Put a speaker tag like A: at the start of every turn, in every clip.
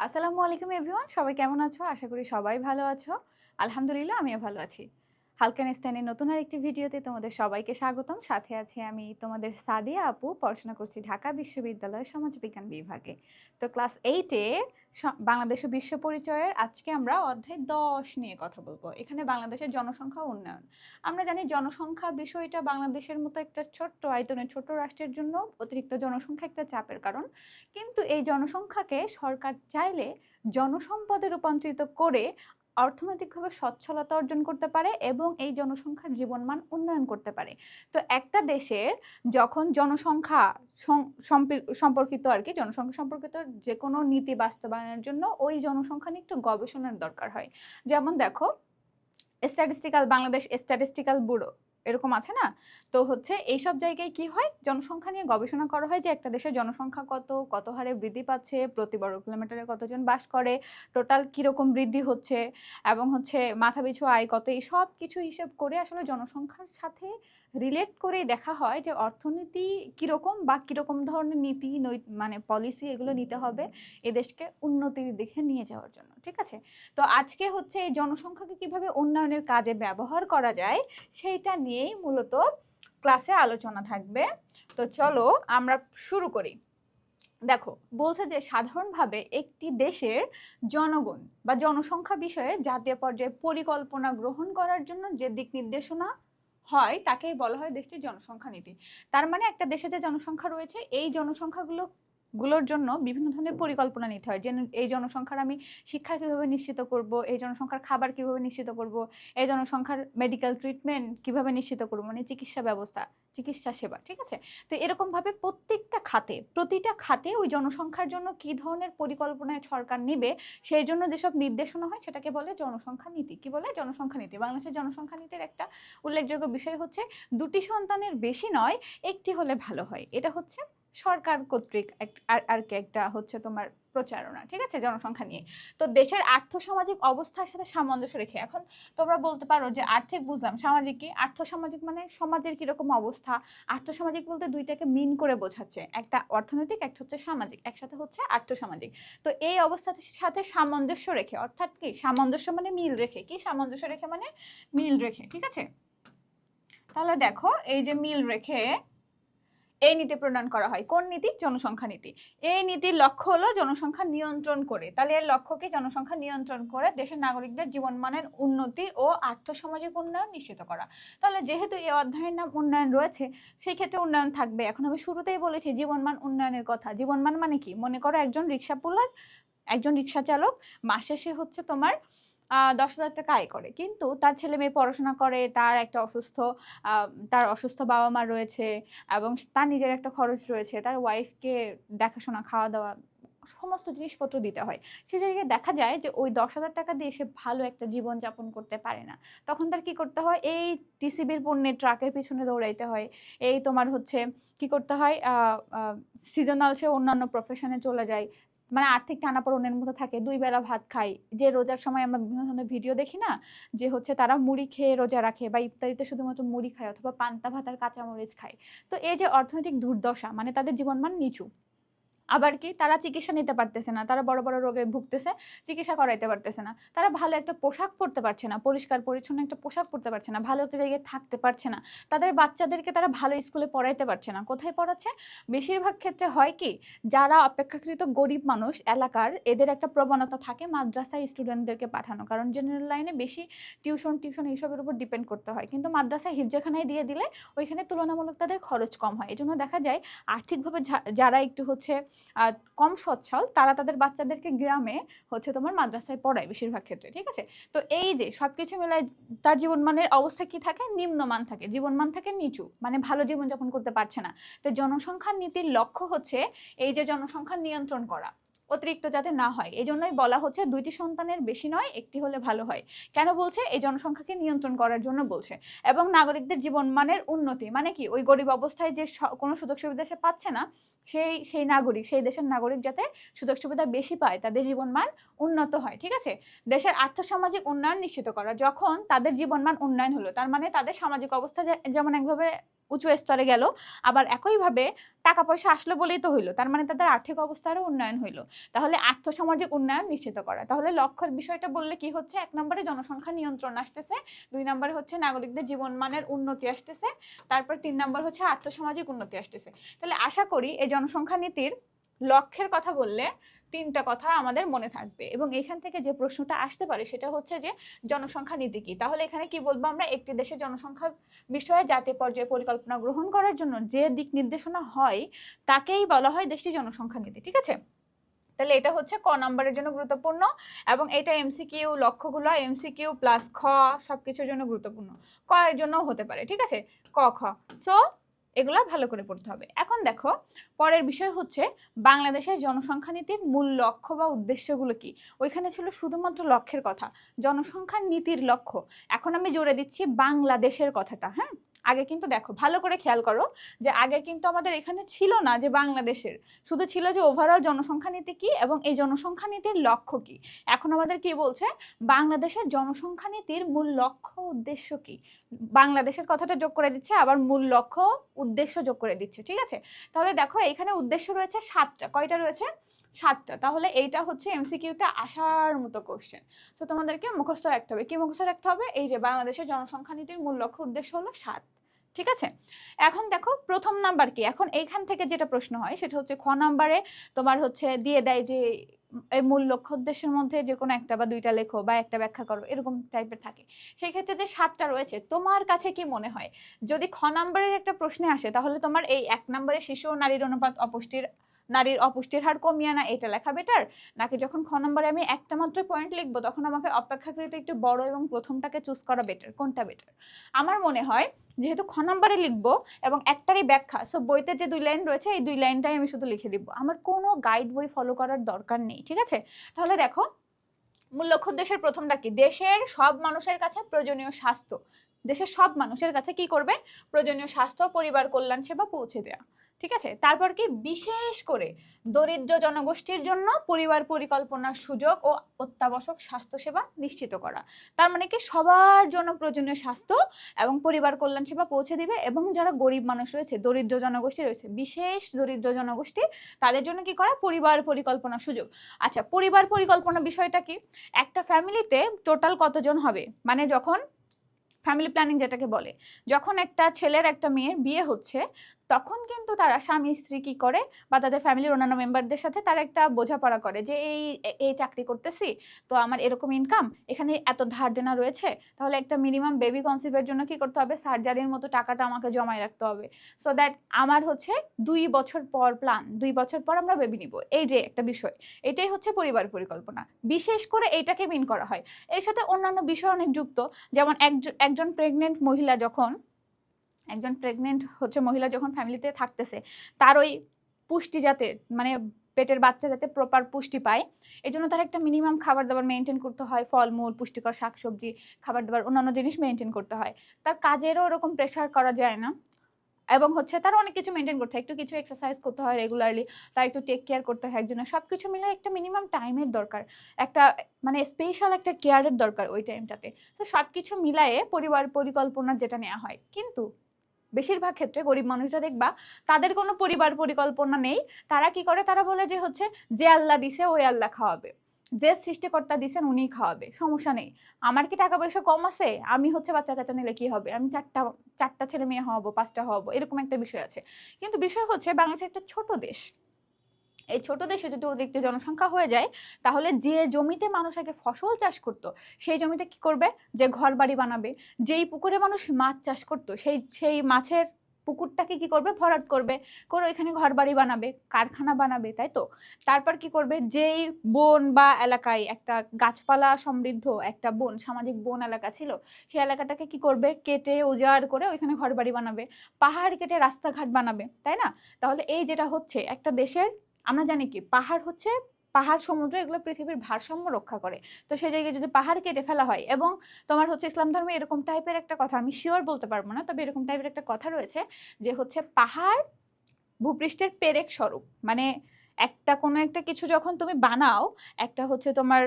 A: আসসালামু আলাইকুম এভরিওয়ান, সবাই কেমন আছো? আশা করি সবাই ভালো আছো। আলহামদুলিল্লাহ আমিও ভালো আছি। হালকা স্টাইনের নতুন আরেকটি ভিডিওতে তোমাদের সবাইকে স্বাগতম। সাথে আছি আমি তোমাদের সাদিয়া আপু, পড়াশোনা করছি ঢাকা বিশ্ববিদ্যালয়ের সমাজবিজ্ঞান বিভাগে। তো ক্লাস 8-এ বাংলাদেশ ও বিশ্ব পরিচয়ের আজকে আমরা অধ্যায় 10 নিয়ে কথা বলবো। এখানে বাংলাদেশের জনসংখ্যা উন্নয়ন। আমরা জানি জনসংখ্যা বিষয়টা বাংলাদেশের মতো একটা ছোট্ট আয়তনের ছোট্ট রাষ্ট্রের জন্য অতিরিক্ত জনসংখ্যা একটা চাপের কারণ। কিন্তু এই জনসংখ্যাকে সরকার চাইলে জনসম্পদে রূপান্তরিত করে অর্থনৈতিকভাবে সচ্ছলতা অর্জন করতে পারে এবং এই জনসংখ্যার জীবনমান উন্নয়ন করতে পারে। তো একটা দেশের যখন জনসংখ্যা সম্পর্কিত আর কি জনসংখ্যা সম্পর্কিত যে কোনো নীতি বাস্তবায়নের জন্য ওই জনসংখ্যা নিয়ে একটু গবেষণার দরকার হয়। যেমন দেখো, বাংলাদেশ স্ট্যাটিস্টিক্যাল ব্যুরো এরকম আছে না? তো এইসব জায়গায় কি হয়, জনসংখ্যা নিয়ে গবেষণা করা হয় যে একটা দেশের জনসংখ্যা কত হারে বৃদ্ধি পাচ্ছে, প্রতি বর্গ কিলোমিটারে কতজন বাস করে, টোটাল কিরকম বৃদ্ধি হচ্ছে, এবং মাথাপিছু আয় কত, এই সব কিছু হিসেব করে আসলে জনসংখ্যার সাথে রিলেট করে দেখা হয় যে অর্থনীতি কিরকম বা কিরকম ধরনের নীতি মানে পলিসি এগুলো নিতে হবে এ দেশকে উন্নতির দিকে নিয়ে যাওয়ার জন্য। ঠিক আছে, তো আজকে এই জনসংখ্যাকে কিভাবে উন্নয়নের কাজে ব্যবহার করা যায় সেইটা নিয়েই মূলত ক্লাসে আলোচনা থাকবে। তো চলো আমরা শুরু করি। দেখো, বলছে যে সাধারণভাবে একটি দেশের জনগণ বা জনসংখ্যা বিষয়ে জাতীয় পর্যায়ে পরিকল্পনা গ্রহণ করার জন্য যে দিক নির্দেশনা হয় তাকেই বলা হয় দেশটির জনসংখ্যা নীতি। তার মানে একটা দেশে যে জনসংখ্যা রয়েছে এই জনসংখ্যাগুলোর জন্য বিভিন্ন ধরনের পরিকল্পনা নিতে হয়, যে এই জনসংখ্যার আমি শিক্ষা কিভাবে নিশ্চিত করব, এই জনসংখ্যার খাবার কিভাবে নিশ্চিত করব, এই জনসংখ্যার মেডিকেল ট্রিটমেন্ট কিভাবে নিশ্চিত করব, মানে চিকিৎসা ব্যবস্থা, চিকিৎসা সেবা। ঠিক আছে, তো এরকমভাবে প্রতিটা খাতে ওই জনসংখ্যার জন্য কি ধরনের পরিকল্পনায় সরকার নিবে সেই জন্য যেসব নির্দেশনা হয় সেটাকে বলে জনসংখ্যা নীতি। কি বলে? জনসংখ্যা নীতি। বাংলাদেশের জনসংখ্যা নীতির একটা উল্লেখযোগ্য বিষয় হচ্ছে দুটি সন্তানের বেশি নয়, একটি হলে ভালো হয়। এটা সরকার কর্তৃক আর কি একটা তোমার প্রচারণা। ঠিক আছে, জনসংখ্যা নিয়ে। তো দেশের আর্থসামাজিক অবস্থার সাথে সামঞ্জস্য রেখে, এখন তোমরা বলতে পারো যে আর্থিক বুঝলাম, সামাজিক কি? আর্থসামাজিক মানে সমাজের কিরকম অবস্থা। আর্থসামাজিক বলতে দুইটাকে মিন করে বোঝাচ্ছে, একটা অর্থনৈতিক, একটা সামাজিক, একসাথে আর্থসামাজিক। তো এই অবস্থার সাথে সামঞ্জস্য রেখে, অর্থাৎ কি সামঞ্জস্য মানে মিল রেখে, কি সামঞ্জস্য রেখে মানে মিল রেখে। ঠিক আছে, তাহলে দেখো এই যে মিল রেখে এই নীতি প্রণয়ন করা হয়। কোন নীতি? জনসংখ্যা নীতি। এই নীতির লক্ষ্য হলো জনসংখ্যা নিয়ন্ত্রণ করে। তাহলে এর লক্ষ্য কি? জনসংখ্যা নিয়ন্ত্রণ করে দেশের নাগরিকদের জীবনমানের উন্নতি ও আর্থসামাজিক উন্নয়ন নিশ্চিত করা। তাহলে যেহেতু এই অধ্যায়ের নাম উন্নয়ন রয়েছে, সেই ক্ষেত্রে উন্নয়ন থাকবে। এখন আমি শুরুতেই বলেছি জীবনমান উন্নয়নের কথা। জীবনমান মানে কি? মনে করো একজন রিক্সা পুলার, একজন রিক্সা চালক মাসে সে তোমার 10,000 টাকা আয় করে, কিন্তু তার ছেলে মেয়ে পড়াশোনা করে, তার অসুস্থ বাবা মা রয়েছে, এবং তার নিজের একটা খরচ রয়েছে, তার ওয়াইফকে দেখাশোনা, খাওয়া দাওয়া, সমস্ত জিনিসপত্র দিতে হয়। সে জায়গায় দেখা যায় যে ওই 10,000 টাকা দিয়ে সে ভালো একটা জীবন যাপন করতে পারে না। তখন তার কি করতে হয়? এই টিসিবির পণ্যের ট্রাকের পিছনে দৌড়াইতে হয়। এই তোমার কি করতে হয়, সিজনাল সে অন্যান্য প্রফেশনে চলে যায়, মানে আর্থিক টানাপোড়েনের মধ্যে থাকে, 2 বেলা ভাত খায়। যে রোজার সময় আমরা বিভিন্ন ধরনের ভিডিও দেখি না, যে তারা মুড়ি খেয়ে রোজা রাখে বা ইফতারিতে শুধুমাত্র মুড়ি খায় অথবা পান্তা ভাত আর কাঁচামরিচ খায়। তো এই যে অর্থনৈতিক দুর্দশা, মানে তাদের জীবনমান নিচু। আবার কি, তারা চিকিৎসা নিতে পারতেছে না, তারা বড় বড় রোগে ভুগতেছে, চিকিৎসা করাইতে পারতেছে না, তারা ভালো একটা পোশাক পরতে পারছে না, পরিষ্কার পরিচ্ছন্ন একটা পোশাক পরতে পারছে না, ভালো একটা জায়গায় থাকতে পারছে না, তাদের বাচ্চাদেরকে তারা ভালো স্কুলে পড়াইতে পারছে না। কোথায় পড়াচ্ছে? বেশিরভাগ ক্ষেত্রে হয় কি, যারা অপেক্ষাকৃত গরিব মানুষ এলাকার, এদের একটা প্রবণতা থাকে মাদ্রাসায় স্টুডেন্টদেরকে পাঠানো, কারণ জেনারেল লাইনে বেশি টিউশন এইসবের উপর ডিপেন্ড করতে হয়, কিন্তু মাদ্রাসায় হিফজখানায় দিয়ে দিলে ওইখানে তুলনামূলক তাদের খরচ কম হয়। এই জন্য দেখা যায় আর্থিকভাবে যারা একটু কম সচ্ছল, তারা তাদের বাচ্চাদেরকে গ্রামে তোমার মাদ্রাসায় পড়ায় বেশিরভাগ ক্ষেত্রে। ঠিক আছে, তো এই যে সবকিছু মিলাই তার জীবনমানের অবস্থা কি থাকে? নিম্নমান থাকে, জীবনমান থাকে নিচু, মানে ভালো জীবনযাপন করতে পারছে না। তো জনসংখ্যা নীতির লক্ষ্য এই যে জনসংখ্যা নিয়ন্ত্রণ করা, অতিরিক্ত যাতে না হয়। এই জন্যই বলা হচ্ছে 2টি সন্তানের বেশি নয়, একটি হলে ভালো হয়। কেন বলছে? এই জনসংখ্যাকে নিয়ন্ত্রণ করার জন্য বলছে। এবং নাগরিকদের জীবনমানের উন্নতি মানে কি, ওই গরিব অবস্থায় যে কোনো সুযোগ সুবিধা সে পাচ্ছে না, সেই দেশের নাগরিক যাতে সুযোগ সুবিধা বেশি পায়, তাদের জীবনমান উন্নত হয়। ঠিক আছে, দেশের আর্থসামাজিক উন্নয়ন নিশ্চিত করা। যখন তাদের জীবনমান উন্নয়ন হলো, তার মানে তাদের সামাজিক অবস্থা যেমন একভাবে উঁচু স্তরে গেল, আবার একইভাবে টাকা পয়সা আসলো বলেই তো হইলো, তার মানে তাদের আর্থিক অবস্থারও উন্নয়ন হইলো। তাহলে আর্থসামাজিক উন্নয়ন নিশ্চিত করা। তাহলে লক্ষ্যের বিষয়টা বললে কি হচ্ছে, 1 নম্বরে জনসংখ্যা নিয়ন্ত্রণ আসতেছে, 2 নম্বরে হচ্ছে নাগরিকদের জীবনমানের উন্নতি আসতেছে, তারপর 3 নম্বর হচ্ছে আর্থসামাজিক উন্নতি আসতেছে। তাহলে আশা করি এই জনসংখ্যা নীতির লক্ষ্যের কথা বললে 3টা কথা আমাদের মনে থাকবে। এবং এখান থেকে যে প্রশ্নটা আসতে পারে সেটা হচ্ছে যে জনসংখ্যা নীতি কি। তাহলে এখানে কি বলবো আমরা, একটি দেশের জনসংখ্যা বিষয়ে জাতীয় পর্যায়ে পরিকল্পনা গ্রহণ করার জন্য যে দিক নির্দেশনা হয় তাকেই বলা হয় দেশটির জনসংখ্যা নীতি। ঠিক আছে, তাহলে এটা হচ্ছে ক নম্বরের জন্য গুরুত্বপূর্ণ, এবং এটা এমসিকিউ, লক্ষ্যগুলো এমসিকিউ প্লাস খ সবকিছুর জন্য গুরুত্বপূর্ণ, ক এর জন্য হতে পারে। ঠিক আছে, ক খ, সো এগুলা ভালো করে পড়তে হবে। এখন দেখো পরের বিষয় হচ্ছে বাংলাদেশের জনসংখ্যা নীতির মূল লক্ষ্য বা উদ্দেশ্যগুলো কি। ওইখানে ছিল শুধুমাত্র লক্ষ্যের কথা, জনসংখ্যা নীতির লক্ষ্য। এখন আমি জোরে দিচ্ছি বাংলাদেশের কথাটা। হ্যাঁ, আগে কিন্তু দেখো ভালো করে খেয়াল করো যে আগে কিন্তু আমাদের এখানে ছিল না যে বাংলাদেশের, শুধু ছিল যে ওভারঅল জনসংখ্যা নীতি কি এবং এই জনসংখ্যা নীতির লক্ষ্য কি। এখন আমাদের কি বলছে, বাংলাদেশের জনসংখ্যা নীতির মূল লক্ষ্য উদ্দেশ্য কি। বাংলাদেশের কথাটা যোগ করে দিচ্ছে, আবার মূল লক্ষ্য উদ্দেশ্য যোগ করে দিচ্ছে। ঠিক আছে, তাহলে দেখো এখানে উদ্দেশ্য রয়েছে 7টা, কয়টা রয়েছে, 7টা। তাহলে এইটা হচ্ছে এমসিকিউতে আসার মতো কোশ্চেন। তো তোমাদেরকে মুখস্থ রাখতে হবে। কি মুখস্থ রাখতে হবে, এই যে বাংলাদেশের জনসংখ্যা নীতির মূল লক্ষ্য উদ্দেশ্য হলো 7। ঠিক আছে, এখন দেখো প্রথম নাম্বার কি। এখন এইখান থেকে যেটা প্রশ্ন হয় সেটা হচ্ছে খ নাম্বারে তোমার হচ্ছে দিয়ে দেয় যে এই মূল লক্ষ্য উদ্দেশ্যের মধ্যে যে কোনো একটা বা দুইটা লেখো বা একটা ব্যাখ্যা করো, এরকম টাইপের থাকে। সেই ক্ষেত্রে যে 7টা রয়েছে, তোমার কাছে কি মনে হয় যদি খ নাম্বারের একটা প্রশ্নে আসে তাহলে তোমার এই 1 নম্বরে শিশু ও নারীর অনুপাত নারীর অপুষ্টির হার কমিয়ে না এটা লেখা বেটার, নাকি যখন খ নম্বরে আমি একটা মাত্র পয়েন্ট লিখবো তখন আমাকে অপেক্ষাকৃত একটু বড় এবং প্রথমটাকে চুজ করা বেটার, কোনটা বেটার? আমার মনে হয় যেহেতু খ নম্বরে লিখবো এবং একটারই ব্যাখ্যা, সো বইতে যে 2 লাইন রয়েছে এই 2 লাইনটাই আমি শুধু লিখে দিব, আমার কোনো গাইড বই ফলো করার দরকার নেই। ঠিক আছে, তাহলে দেখো মূল লক্ষ্য উদ্দেশ্যের প্রথমটা কি, দেশের সব মানুষের কাছে প্রয়োজনীয় স্বাস্থ্য, দেশের সব মানুষের কাছে কি করবে, প্রয়োজনীয় স্বাস্থ্য পরিবার কল্যাণ সেবা পৌঁছে দেওয়া। ঠিক আছে, তারপর কি, বিশেষ করে দরিদ্র জনগোষ্ঠীর জন্য পরিবার পরিকল্পনার সুযোগ ও অত্যাবশ্যক স্বাস্থ্য সেবা নিশ্চিত করা। তার মানে কি সবার জন্য প্রয়োজনীয় স্বাস্থ্য এবং পরিবার কল্যাণ সেবা পৌঁছে দিবে, এবং যারা গরিব মানুষ রয়েছে, দরিদ্র জনগোষ্ঠী রয়েছে, বিশেষ দরিদ্র জনগোষ্ঠী, তাদের জন্য কি করা, পরিবার পরিকল্পনার সুযোগ। আচ্ছা, পরিবার পরিকল্পনা বিষয়টা কি, একটা ফ্যামিলিতে টোটাল কতজন হবে, মানে যখন ফ্যামিলি প্ল্যানিং যেটাকে বলে, যখন একটা ছেলের একটা মেয়ের বিয়ে হচ্ছে তখন কিন্তু তারা স্বামী স্ত্রী কি করে বা তাদের ফ্যামিলির অন্যান্য মেম্বারদের সাথে তারা একটা বোঝাপড়া করে যে এই এই চাকরি করতেছি, তো আমার এরকম ইনকাম, এখানে এত ধার দেনা রয়েছে, তাহলে একটা মিনিমাম বেবি কনসিভের জন্য কি করতে হবে, সার্জারির মতো টাকাটা আমাকে জমায় রাখতে হবে, সো দ্যাট আমার হচ্ছে 2 বছর পর প্ল্যান, 2 বছর পর আমরা বেবি নিব, এই যে একটা বিষয়, এটাই হচ্ছে পরিবার পরিকল্পনা। বিশেষ করে এইটাকে মিন করা হয়। এর সাথে অন্যান্য বিষয় অনেক যুক্ত, যেমন একজন প্রেগনেন্ট মহিলা যখন মহিলা যখন ফ্যামিলিতে থাকতেছে, তার ওই পুষ্টি যাতে, মানে পেটের বাচ্চা যাতে প্রপার পুষ্টি পায়, এই জন্য তার একটা মিনিমাম খাবার দাবার মেনটেন করতে হয়, ফলমূল, পুষ্টিকর শাকসবজি, খাবার দাবার, অন্যান্য জিনিস মেনটেন করতে হয়। তার কাজেরও ওরকম প্রেশার করা যায় না, এবং হচ্ছে তার অনেক কিছু মেনটেন করতে হয়, একটু কিছু এক্সারসাইজ করতে হয় রেগুলারলি, তার একটু টেক কেয়ার করতে হয় একজনের, সব কিছু মিলে একটা মিনিমাম টাইমের দরকার, একটা মানে স্পেশাল একটা কেয়ারের দরকার ওই টাইমটাতে। তো সব কিছু মিলায়ে পরিবার পরিকল্পনা যেটা নেওয়া হয়, কিন্তু বেশিরভাগ ক্ষেত্রে গরিব মানুষরা দেখবা তাদের কোনো পরিবার পরিকল্পনা নেই। তারা কি করে, তারা বলে যে হচ্ছে যে আল্লাহ দিছে ওই আল্লাহ খাওয়াবে, যে সৃষ্টিকর্তা দিছেন উনিই খাওয়াবে, সমস্যা নেই, আমার কি টাকা পয়সা কম আছে, আমি হচ্ছে বাচ্চা কাচ্চা নিলে কি হবে, আমি চারটা ছেলে মেয়ে হবো, 5টা হবো, এরকম একটা বিষয় আছে। কিন্তু বিষয় হচ্ছে বাংলাদেশ একটা ছোট দেশ, এই ছোট দেশে যদি অতিরিক্ত জনসংখ্যা হয়ে যায় তাহলে যে জমিতে মানুষ আগে ফসল চাষ করতো সেই জমিতে কি করবে, যে ঘর বাড়ি বানাবে, যেই পুকুরে মানুষ মাছ চাষ করতো সেই মাছের পুকুরটাকে কি করবে, ভরাট করবে, করে এখানে ঘর বাড়ি বানাবে, কারখানা বানাবে, তাই তো। তারপর কি করবে, যেই বন বা এলাকায় একটা গাছপালা সমৃদ্ধ একটা বন, সামাজিক বন এলাকা ছিল, সেই এলাকাটাকে কি করবে, কেটে উজাড় করে ওইখানে ঘর বাড়ি বানাবে, পাহাড় কেটে রাস্তাঘাট বানাবে, তাই না। তাহলে এই যেটা হচ্ছে একটা দেশের, আমরা জানি কি পাহাড় সমুদ্র এগুলো পৃথিবীর ভারসাম্য রক্ষা করে, তো সেই জায়গায় যদি পাহাড় কেটে ফেলা হয়, এবং তোমার হচ্ছে ইসলাম ধর্মে এরকম টাইপের একটা কথা, আমি শিওর বলতে পারবো না, তবে এরকম টাইপের একটা কথা রয়েছে যে হচ্ছে পাহাড় ভূপৃষ্ঠের পেরেক স্বরূপ, মানে কোনো একটা কিছু যখন তুমি বানাও, একটা হচ্ছে তোমার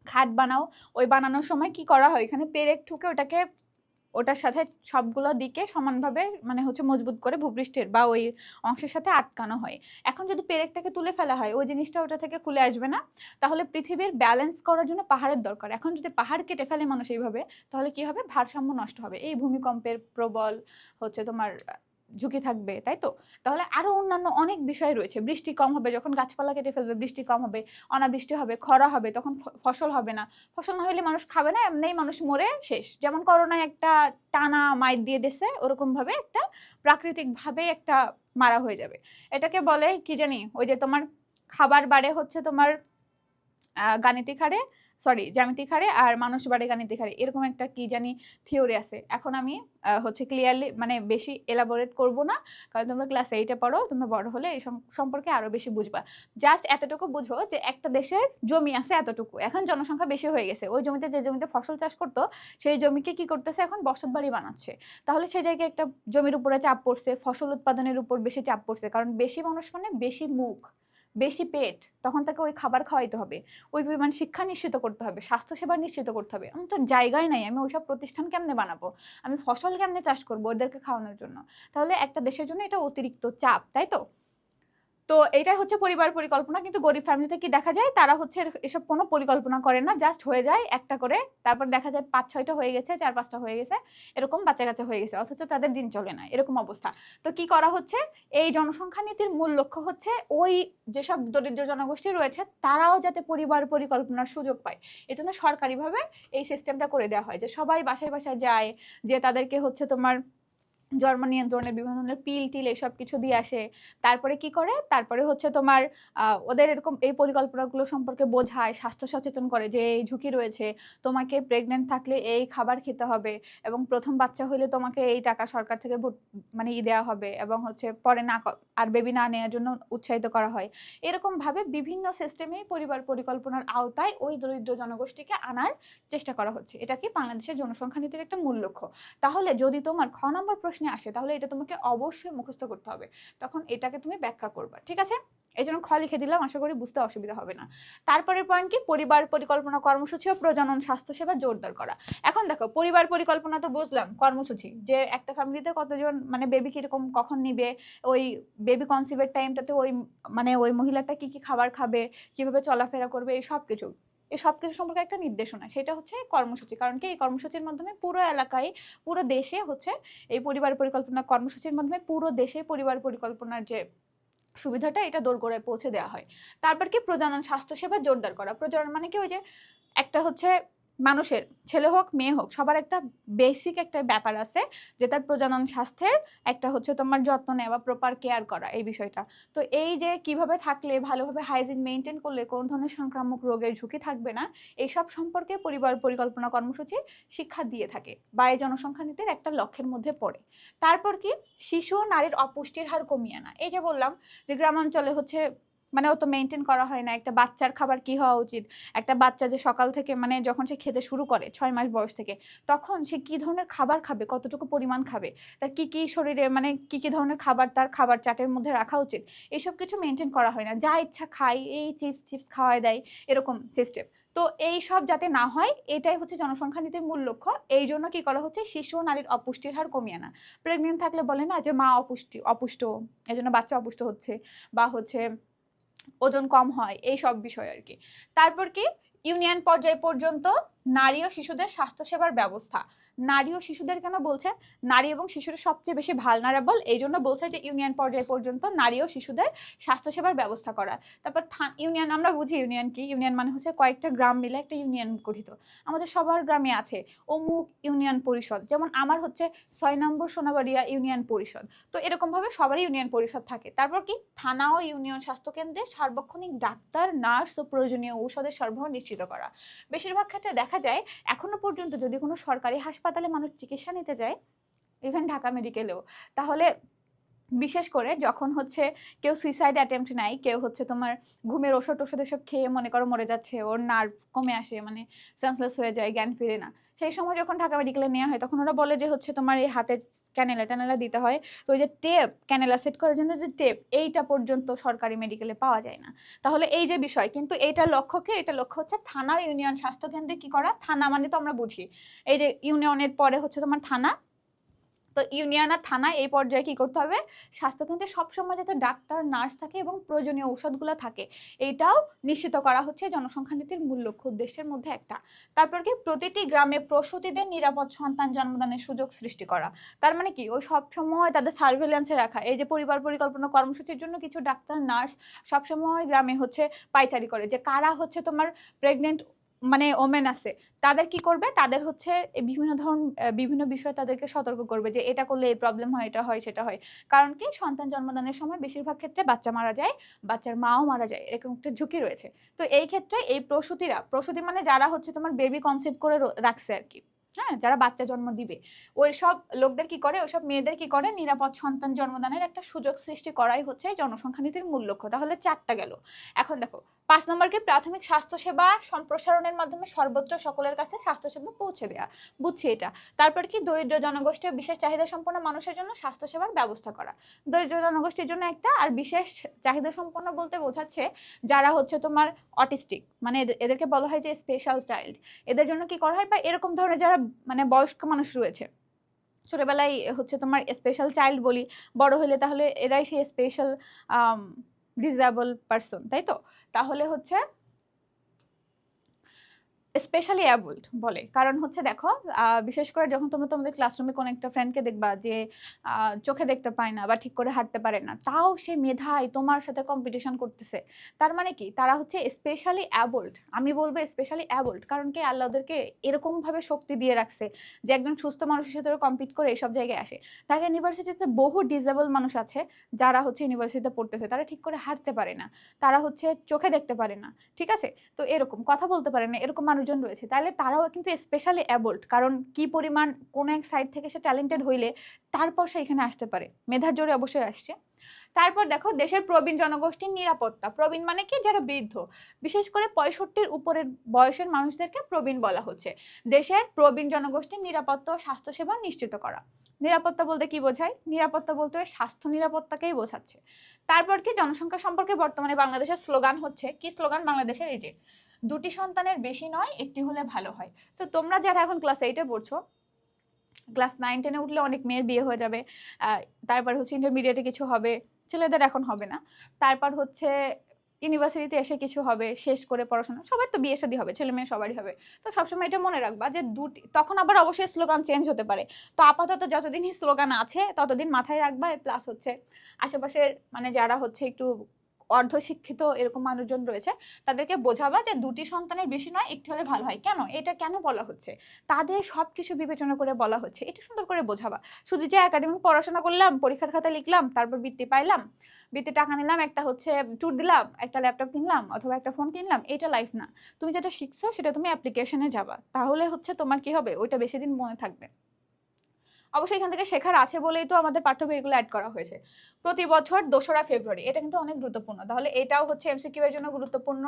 A: খাট বানাও, ওই বানানোর সময় কি করা হয়, এখানে পেরেক ঠুকে ওটার সাথে সবগুলো দিকে সমানভাবে মানে হচ্ছে মজবুত করে ভূপৃষ্ঠের বা ওই অংশের সাথে আটকানো হয়। এখন যদি পেরেকটাকে তুলে ফেলা হয় ওই জিনিসটা ওটা থেকে খুলে আসবে না। তাহলে পৃথিবীর ব্যালেন্স করার জন্য পাহাড়ের দরকার। এখন যদি পাহাড় কেটে ফেলে মানুষ এইভাবে, তাহলে কি হবে, ভারসাম্য নষ্ট হবে, এই ভূমিকম্পের প্রবল হচ্ছে তোমার ঝুঁকি থাকবে, তাই তো? তাহলে আরো অন্যান্য অনেক বিষয় রয়েছে। বৃষ্টি কম হবে, যখন গাছপালা কেটে ফেলবে বৃষ্টি কম হবে, অনাবৃষ্টি হবে, খরা হবে, তখন ফসল হবে না। ফসল না হলে মানুষ খাবে না, এমনিই মানুষ মরে শেষ। যেমন করোনায় একটা টানা মাইর দিয়ে দিছে, ওরকম ভাবে একটা প্রাকৃতিক ভাবে একটা মারা হয়ে যাবে। এটাকে বলে কি জানি, ওই যে তোমার খাবার বাড়ে হচ্ছে তোমার গাণিতিক হারে, সরি জ্যামিতিক হারে, আর মানুষ বাড়ে গাণিতিক হারে, এরকম একটা কি জানি থিওরি আছে। এখন আমি হচ্ছে ক্লিয়ারলি মানে বেশি এলাবোরেট করব না, কারণ তোমরা ক্লাস 8-এ পড়ো, তোমরা বড় হলে এই সম্পর্কে আরো বেশি বুঝবা। জাস্ট এতটুকু বুঝো যে একটা দেশের জমি আছে এতটুকু, এখন জনসংখ্যা বেশি হয়ে গেছে, ওই জমিতে যে জমিতে ফসল চাষ করতো সেই জমিকে কি করতেছে, এখন বসত বাড়ি বানাচ্ছে। তাহলে সেই জায়গায় একটা জমির উপরে চাপ পড়ছে, ফসল উৎপাদনের উপর বেশি চাপ পড়ছে, কারণ বেশি মানুষ মানে বেশি মুখ, বেশি পেট, তখন তাকে ওই খাবার খাওয়াইতে হবে, ওই পরিমাণ শিক্ষা নিশ্চিত করতে হবে, স্বাস্থ্যসেবা নিশ্চিত করতে হবে। আমার তো জায়গায় নাই, আমি ওইসব প্রতিষ্ঠান কেমনে বানাবো, আমি ফসল কেমনে চাষ করবো ওদেরকে খাওয়ানোর জন্য? তাহলে একটা দেশের জন্য এটা অতিরিক্ত চাপ, তাই তো? তো এটাই হচ্ছে পরিবার পরিকল্পনা। কিন্তু গরিব ফ্যামিলিতে কি দেখা যায়, তারা হচ্ছে এসব কোনো পরিকল্পনা করে না, জাস্ট হয়ে যায় একটা করে, তারপর দেখা যায় 5-6টা হয়ে গেছে, 4-5টা হয়ে গেছে, এরকম বাচ্চা কাচ্চা হয়ে গেছে, অথচ তাদের দিন চলে না, এরকম অবস্থা। তো কি করা হচ্ছে, এই জনসংখ্যা নীতির মূল লক্ষ্য হচ্ছে ওই যেসব দরিদ্র জনগোষ্ঠী রয়েছে তারাও যাতে পরিবার পরিকল্পনার সুযোগ পায়, এজন্য সরকারিভাবে এই সিস্টেমটা করে দেওয়া হয় যে সবাই বাসায় বাসায় যায়, যে তাদেরকে হচ্ছে তোমার জন্ম নিয়ন্ত্রণের বিভিন্ন ধরনের পিল টিল এইসব কিছু দিয়ে আসে। তারপরে কি করে, তারপরে হচ্ছে তোমার ওদের এরকম এই পরিকল্পনাগুলো সম্পর্কে বোঝায়, স্বাস্থ্য সচেতন করে যে এই ঝুঁকি রয়েছে, তোমাকে প্রেগনেন্ট থাকলে এই খাবার খেতে হবে, এবং প্রথম বাচ্চা হইলে তোমাকে এই টাকা সরকার থেকে মানে দেওয়া হবে, এবং হচ্ছে পরে না আর বেবি না নেওয়ার জন্য উৎসাহিত করা হয়। এরকম ভাবে বিভিন্ন সিস্টেমে পরিবার পরিকল্পনার আওতায় ওই দরিদ্র জনগোষ্ঠীকে আনার চেষ্টা করা হচ্ছে। এটা কি বাংলাদেশের জনসংখ্যা নীতির একটা মূল লক্ষ্য। তাহলে যদি তোমার খ নম্বর প্রশ্নে আসে, তাহলে এটা তোমাকে অবশ্যই মুখস্থ করতে হবে, তখন এটাকে তুমি ব্যাখ্যা করবা, ঠিক আছে? এই জন্য খ লিখে দিলাম, আশা করি বুঝতে অসুবিধা হবে না। তারপরের পয়েন্ট কি, পরিবার পরিকল্পনা কর্মসূচি ও প্রজনন স্বাস্থ্যসেবা জোরদার করা। এখন দেখো, পরিবার পরিকল্পনা তো বুঝলাম, কর্মসূচি যে একটা ফ্যামিলিতে কতজন মানে বেবি কিরকম কখন নিবে, ওই বেবি কনসিভের টাইমটাতে ওই মানে ওই মহিলাটা কি কি খাবার খাবে, কিভাবে চলাফেরা করবে, এই সব কিছু, এই সব কিছু সম্পর্কে একটা নির্দেশনা, সেটা হচ্ছে কর্মসূচি। কারণ কি, এই কর্মসূচির মাধ্যমে পুরো এলাকায়, পুরো দেশে হচ্ছে এই পরিবার পরিকল্পনা কর্মসূচির মাধ্যমে পুরো দেশে পরিবার পরিকল্পনার যে সুবিধাটা এটা দোরগোড়ায় পৌঁছে দেওয়া হয়। তারপর কি, প্রজনন স্বাস্থ্যসেবা জোরদার করা। প্রজনন মানে কি, ওই যে একটা হচ্ছে মানুষের ছেলে হোক মেয়ে হোক সবার একটা বেসিক একটা ব্যাপার আছে, যে তার প্রজনন স্বাস্থ্যের একটা হচ্ছে তোমার যত্ন নেওয়া, প্রপার কেয়ার করা, এই বিষয়টা। তো এই যে কিভাবে থাকলে ভালোভাবে হাইজিন মেনটেন করলে কোন ধরনের সংক্রামক রোগের ঝুঁকি থাকবে না, এইসব সম্পর্কে পরিবার পরিকল্পনা কর্মসূচি শিক্ষা দিয়ে থাকে, বা এই জনসংখ্যা নীতির একটা লক্ষ্যের মধ্যে পড়ে। তারপর কি, শিশু ও নারীর অপুষ্টির হার কমিয়ে আনা। এই যে বললাম যে গ্রামাঞ্চলে হচ্ছে মানে অত মেনটেন করা হয় না, একটা বাচ্চার খাবার কি হওয়া উচিত, একটা বাচ্চা যে সকাল থেকে মানে যখন সে খেতে শুরু করে 6 মাস বয়স থেকে, তখন সে কি ধরনের খাবার খাবে, কতটুকু পরিমাণ খাবে, তার কি কি শরীরে মানে কি কি ধরনের খাবার তার খাবার চাটের মধ্যে রাখা উচিত, এইসব কিছু মেনটেন করা হয় না, যা ইচ্ছা খাই, এই চিপস চিপস খাওয়ায় দেয়, এরকম সিস্টেম। তো এই সব যাতে না হয়, এটাই হচ্ছে জনসংখ্যা নীতির মূল লক্ষ্য। এই জন্য কি করা হচ্ছে, শিশু ও নারীর অপুষ্টির হার কমিয়ে আনা। প্রেগনেন্ট থাকলে বলে না যে মা অপুষ্ট, এই জন্য বাচ্চা অপুষ্ট হচ্ছে, বা হচ্ছে ওজন কম হয়, এই সব বিষয় আর কি। তারপর কি, ইউনিয়ন পর্যায় পর্যন্ত নারী ও শিশুদের স্বাস্থ্যসেবার ব্যবস্থা। নারী ও শিশুদের কেন বলছে, নারী এবং শিশুরা সবচেয়ে বেশি ভালনারেবল, এই জন্য বলছে যে ইউনিয়ন পর্যায় পর্যন্ত নারী ও শিশুদের স্বাস্থ্যসেবার ব্যবস্থা করা। তারপর ইউনিয়ন, আমরা বুঝি ইউনিয়ন কি, ইউনিয়ন মানে হচ্ছে কয়েকটা গ্রাম মিলে একটা ইউনিয়ন গঠিত। আমাদের সবার গ্রামে আছে অমুক ইউনিয়ন পরিষদ, যেমন আমার হচ্ছে 6 নম্বর সোনাবাড়িয়া ইউনিয়ন পরিষদ। তো এরকম ভাবে সবারই ইউনিয়ন পরিষদ থাকে। তারপর কি, থানা ও ইউনিয়ন স্বাস্থ্য কেন্দ্রে সার্বক্ষণিক ডাক্তার, নার্স ও প্রয়োজনীয় ঔষধের সরবরাহ নিশ্চিত করা। বেশিরভাগ ক্ষেত্রে দেখা যায় এখনো পর্যন্ত যদি কোনো সরকারি হাসপাতালে মানুষ চিকিৎসা নিতে যায়, ইভেন ঢাকা মেডিকেলেও, তাহলে বিশেষ করে যখন হচ্ছে কেউ সুইসাইড অ্যাটেম্প্ট নেয়, কেউ হচ্ছে তোমার ঘুমের ওষুধ এসব খেয়ে মনে করো মরে যাচ্ছে, ওর নার্ভ কমে আসে, মানে সেন্সলেস হয়ে যায়, জ্ঞান ফিরে না, সেই সময় যখন ঢাকা মেডিকেলে নেওয়া হয় তখন ওরা বলে যে হচ্ছে তোমার এই হাতে ক্যানেলা ট্যানেলা দিতে হয়। তো ওই যে টেপ, ক্যানেলা সেট করার জন্য যে টেপ, এইটা পর্যন্ত সরকারি মেডিকেলে পাওয়া যায় না। তাহলে এই যে বিষয়, কিন্তু এইটার লক্ষ্য কি? এটা লক্ষ্য হচ্ছে থানা, ইউনিয়ন, স্বাস্থ্যকেন্দ্রে কি করা। থানা মানে তো আমরা বুঝি এই যে ইউনিয়নের পরে হচ্ছে তোমার থানা, তো ইউনিয়ন আর থানা এই পর্যায়ে কি করতে হবে, স্বাস্থ্যকেন্দ্রে সবসময় যাতে ডাক্তার নার্স থাকে এবং প্রয়োজনীয় ঔষধগুলো থাকে, এইটাও নিশ্চিত করা হচ্ছে জনসংখ্যা নীতির মূল লক্ষ্য উদ্দেশ্যের মধ্যে একটা। তারপর কি, প্রতিটি গ্রামে প্রসূতিদের নিরাপদ সন্তান জন্মদানের সুযোগ সৃষ্টি করা। তার মানে কি, ওই সবসময় তাদের সার্ভেলেন্সে রাখা। এই যে পরিবার পরিকল্পনা কর্মসূচির জন্য কিছু ডাক্তার নার্স সবসময় গ্রামে হচ্ছে পাইচারি করে, যে কারা হচ্ছে তোমার প্রেগনেন্ট মানে ওমেন আছে, তাদের কি করবে, তাদের হচ্ছে বিভিন্ন বিষয় তাদেরকে সতর্ক করবে যে এটা করলে এই প্রবলেম হয়, এটা হয়, সেটা হয়। কারণ কি, সন্তান জন্মদানের সময় বেশিরভাগ ক্ষেত্রে বাচ্চা মারা যায়, বাচ্চার মাও মারা যায়, এরকম একটা ঝুঁকি রয়েছে। তো এই ক্ষেত্রে এই প্রসূতি মানে যারা হচ্ছে তোমার বেবি কনসেপ্ট করে রাখছে আর কি, হ্যাঁ, যারা বাচ্চা জন্ম দিবে, ওই সব লোকদের কি করে, ওইসব মেয়েদের কি করে, নিরাপদ সন্তান জন্মদানের একটা সুযোগ সৃষ্টি করাই হচ্ছে জনসংখ্যা নীতির মূল লক্ষ্য। তাহলে 4টা গেল। এখন দেখো 5 নম্বর কি, প্রাথমিক স্বাস্থ্যসেবা সম্প্রসারণের মাধ্যমে সর্বত্র সকলের কাছে স্বাস্থ্যসেবা পৌঁছে দেওয়া। বুঝছি এটা। তারপর কি, দরিদ্র জনগোষ্ঠী ও বিশেষ চাহিদা সম্পন্ন মানুষের জন্য স্বাস্থ্যসেবার ব্যবস্থা করা। দরিদ্র জনগোষ্ঠীর জন্য একটা, আর বিশেষ চাহিদা সম্পন্ন বলতে বোঝাচ্ছে যারা হচ্ছে তোমার অটিস্টিক, মানে এদেরকে বলা হয় যে স্পেশাল চাইল্ড। এদের জন্য কি করা হয়, বা এরকম ধরনের যারা মানে বয়স্ক মানুষ রয়েছে, ছোটবেলায় হচ্ছে তোমার স্পেশাল চাইল্ড বলি, বড় হলে তাহলে এরাই সেই স্পেশাল ডিসেবল পারসন, তাই তো? তাহলে হচ্ছে স্পেশালি অ্যাবল্ড বলে, কারণ হচ্ছে দেখো বিশেষ করে যখন তোমরা তোমাদের ক্লাসরুমে কোনো একটা ফ্রেন্ডকে দেখবা যে চোখে দেখতে পায় না বা ঠিক করে হাঁটতে পারে না, তাও সে মেধায় তোমার সাথে কম্পিটিশন করতেছে, তার মানে কি, তারা হচ্ছে স্পেশালি অ্যাবল্ড। আমি বলবো স্পেশালি অ্যাবল্ড, কারণ কি, আল্লাহ ওদেরকে এরকমভাবে শক্তি দিয়ে রাখছে যে একজন সুস্থ মানুষের সাথে কম্পিট করে এইসব জায়গায় আসে। ঢাকা ইউনিভার্সিটিতে বহু ডিসেবল মানুষ আছে যারা হচ্ছে ইউনিভার্সিটিতে পড়তেছে, তারা ঠিক করে হাঁটতে পারে না, তারা হচ্ছে চোখে দেখতে পারে না, ঠিক আছে, তো এরকম কথা বলতে পারে না, এরকম মানুষজন রয়েছে। তাহলে তারাও কিন্তু স্পেশালি অ্যাবল্ড, কারণ কি পরিমাণ কোন এক সাইড থেকে সে ট্যালেন্টেড হইলে তারপর সে এখানে আসতে পারে, মেধার জোরে অবশ্যই আসছে। তারপর দেখো, দেশের প্রবীণ জনগোষ্ঠীর নিরাপত্তা। প্রবীণ মানে কি, যারা বৃদ্ধ, বিশেষ করে 65-র উপরের বয়সের মানুষদেরকে প্রবীণ বলা হচ্ছে। দেশের প্রবীণ জনগোষ্ঠীর নিরাপত্তা ও স্বাস্থ্যসেবা নিশ্চিত করা। নিরাপত্তা বলতে কি বোঝায়? নিরাপত্তা বলতে স্বাস্থ্য নিরাপত্তাকেই বোঝাচ্ছে। তারপর কি, জনসংখ্যা সম্পর্কে বর্তমানে বাংলাদেশের স্লোগান হচ্ছে কি, স্লোগান বাংলাদেশের এই যে 2টি সন্তানের বেশি নয়, একটি হলে ভালো হয়। তো তোমরা যারা এখন ক্লাস 8-এ পড়ছো, ক্লাস 9-10-এ উঠলে অনেক মেয়ের বিয়ে হয়ে যাবে, তারপর হচ্ছে ইন্টারমিডিয়েটে কিছু হবে, ছেলেদের এখন হবে না, তারপর হচ্ছে ইউনিভার্সিটিতে এসে কিছু হবে, শেষ করে পড়াশোনা, সবার তো বিয়ে শাদী হবে, ছেলে মেয়ে সবারই হবে। তো সবসময় এটা মনে রাখবা যে দুটি, তখন আবার অবশ্যই স্লোগান চেঞ্জ হতে পারে। তো আপাতত যতদিন এই স্লোগান আছে ততদিন মাথায় রাখবা। প্লাস হচ্ছে আশেপাশের মানে যারা হচ্ছে একটু অর্ধশিক্ষিত এরকম মানুষজন রয়েছে, তাদেরকে বোঝাবা যে 2টি সন্তানের বেশি নয়, একটি হলে ভালো হয়। কেন এটা কেন বলা হচ্ছে, তাদের সবকিছু বিবেচনা করে বলা হচ্ছে, এটা সুন্দর করে বোঝাবা। শুধু যে একাডেমিক পড়াশোনা করলাম, পরীক্ষার খাতা লিখলাম, তারপর বৃত্তি পাইলাম, বৃত্তি টাকা নিলাম, একটা হচ্ছে ট্যুর দিলাম, একটা ল্যাপটপ কিনলাম অথবা একটা ফোন কিনলাম, এটা লাইফ না। তুমি যেটা শিখছো সেটা তুমি অ্যাপ্লিকেশনে যাবা, তাহলে হচ্ছে তোমার কি হবে, ওইটা বেশি দিন মনে থাকবে। অবশ্যই এখান থেকে শেখার আছে বলেই তো আমাদের পাঠ্য বইগুলো অ্যাড করা হয়েছে। প্রতি বছর 2রা ফেব্রুয়ারি, এটা কিন্তু অনেক গুরুত্বপূর্ণ, তাহলে এটাও হচ্ছে এমসিকিউ এর জন্য গুরুত্বপূর্ণ।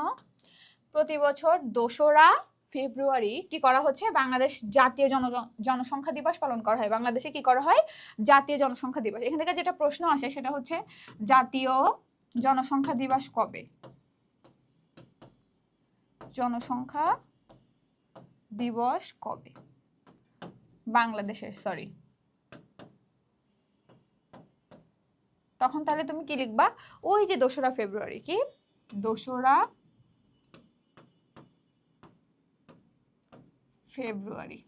A: প্রতি বছর 2রা ফেব্রুয়ারি কি করা হচ্ছে, বাংলাদেশ জাতীয় জনসংখ্যা দিবস পালন করা হয়। বাংলাদেশে কি করা হয়, জাতীয় জনসংখ্যা দিবস। এখান থেকে যেটা প্রশ্ন আসে সেটা হচ্ছে জাতীয় জনসংখ্যা দিবস কবে, জনসংখ্যা দিবস কবে বাংলাদেশের, সরি, তখন তাহলে তুমি কি লিখবা, ওই যে 2রা ফেব্রুয়ারি, কি 2রা ফেব্রুয়ারি।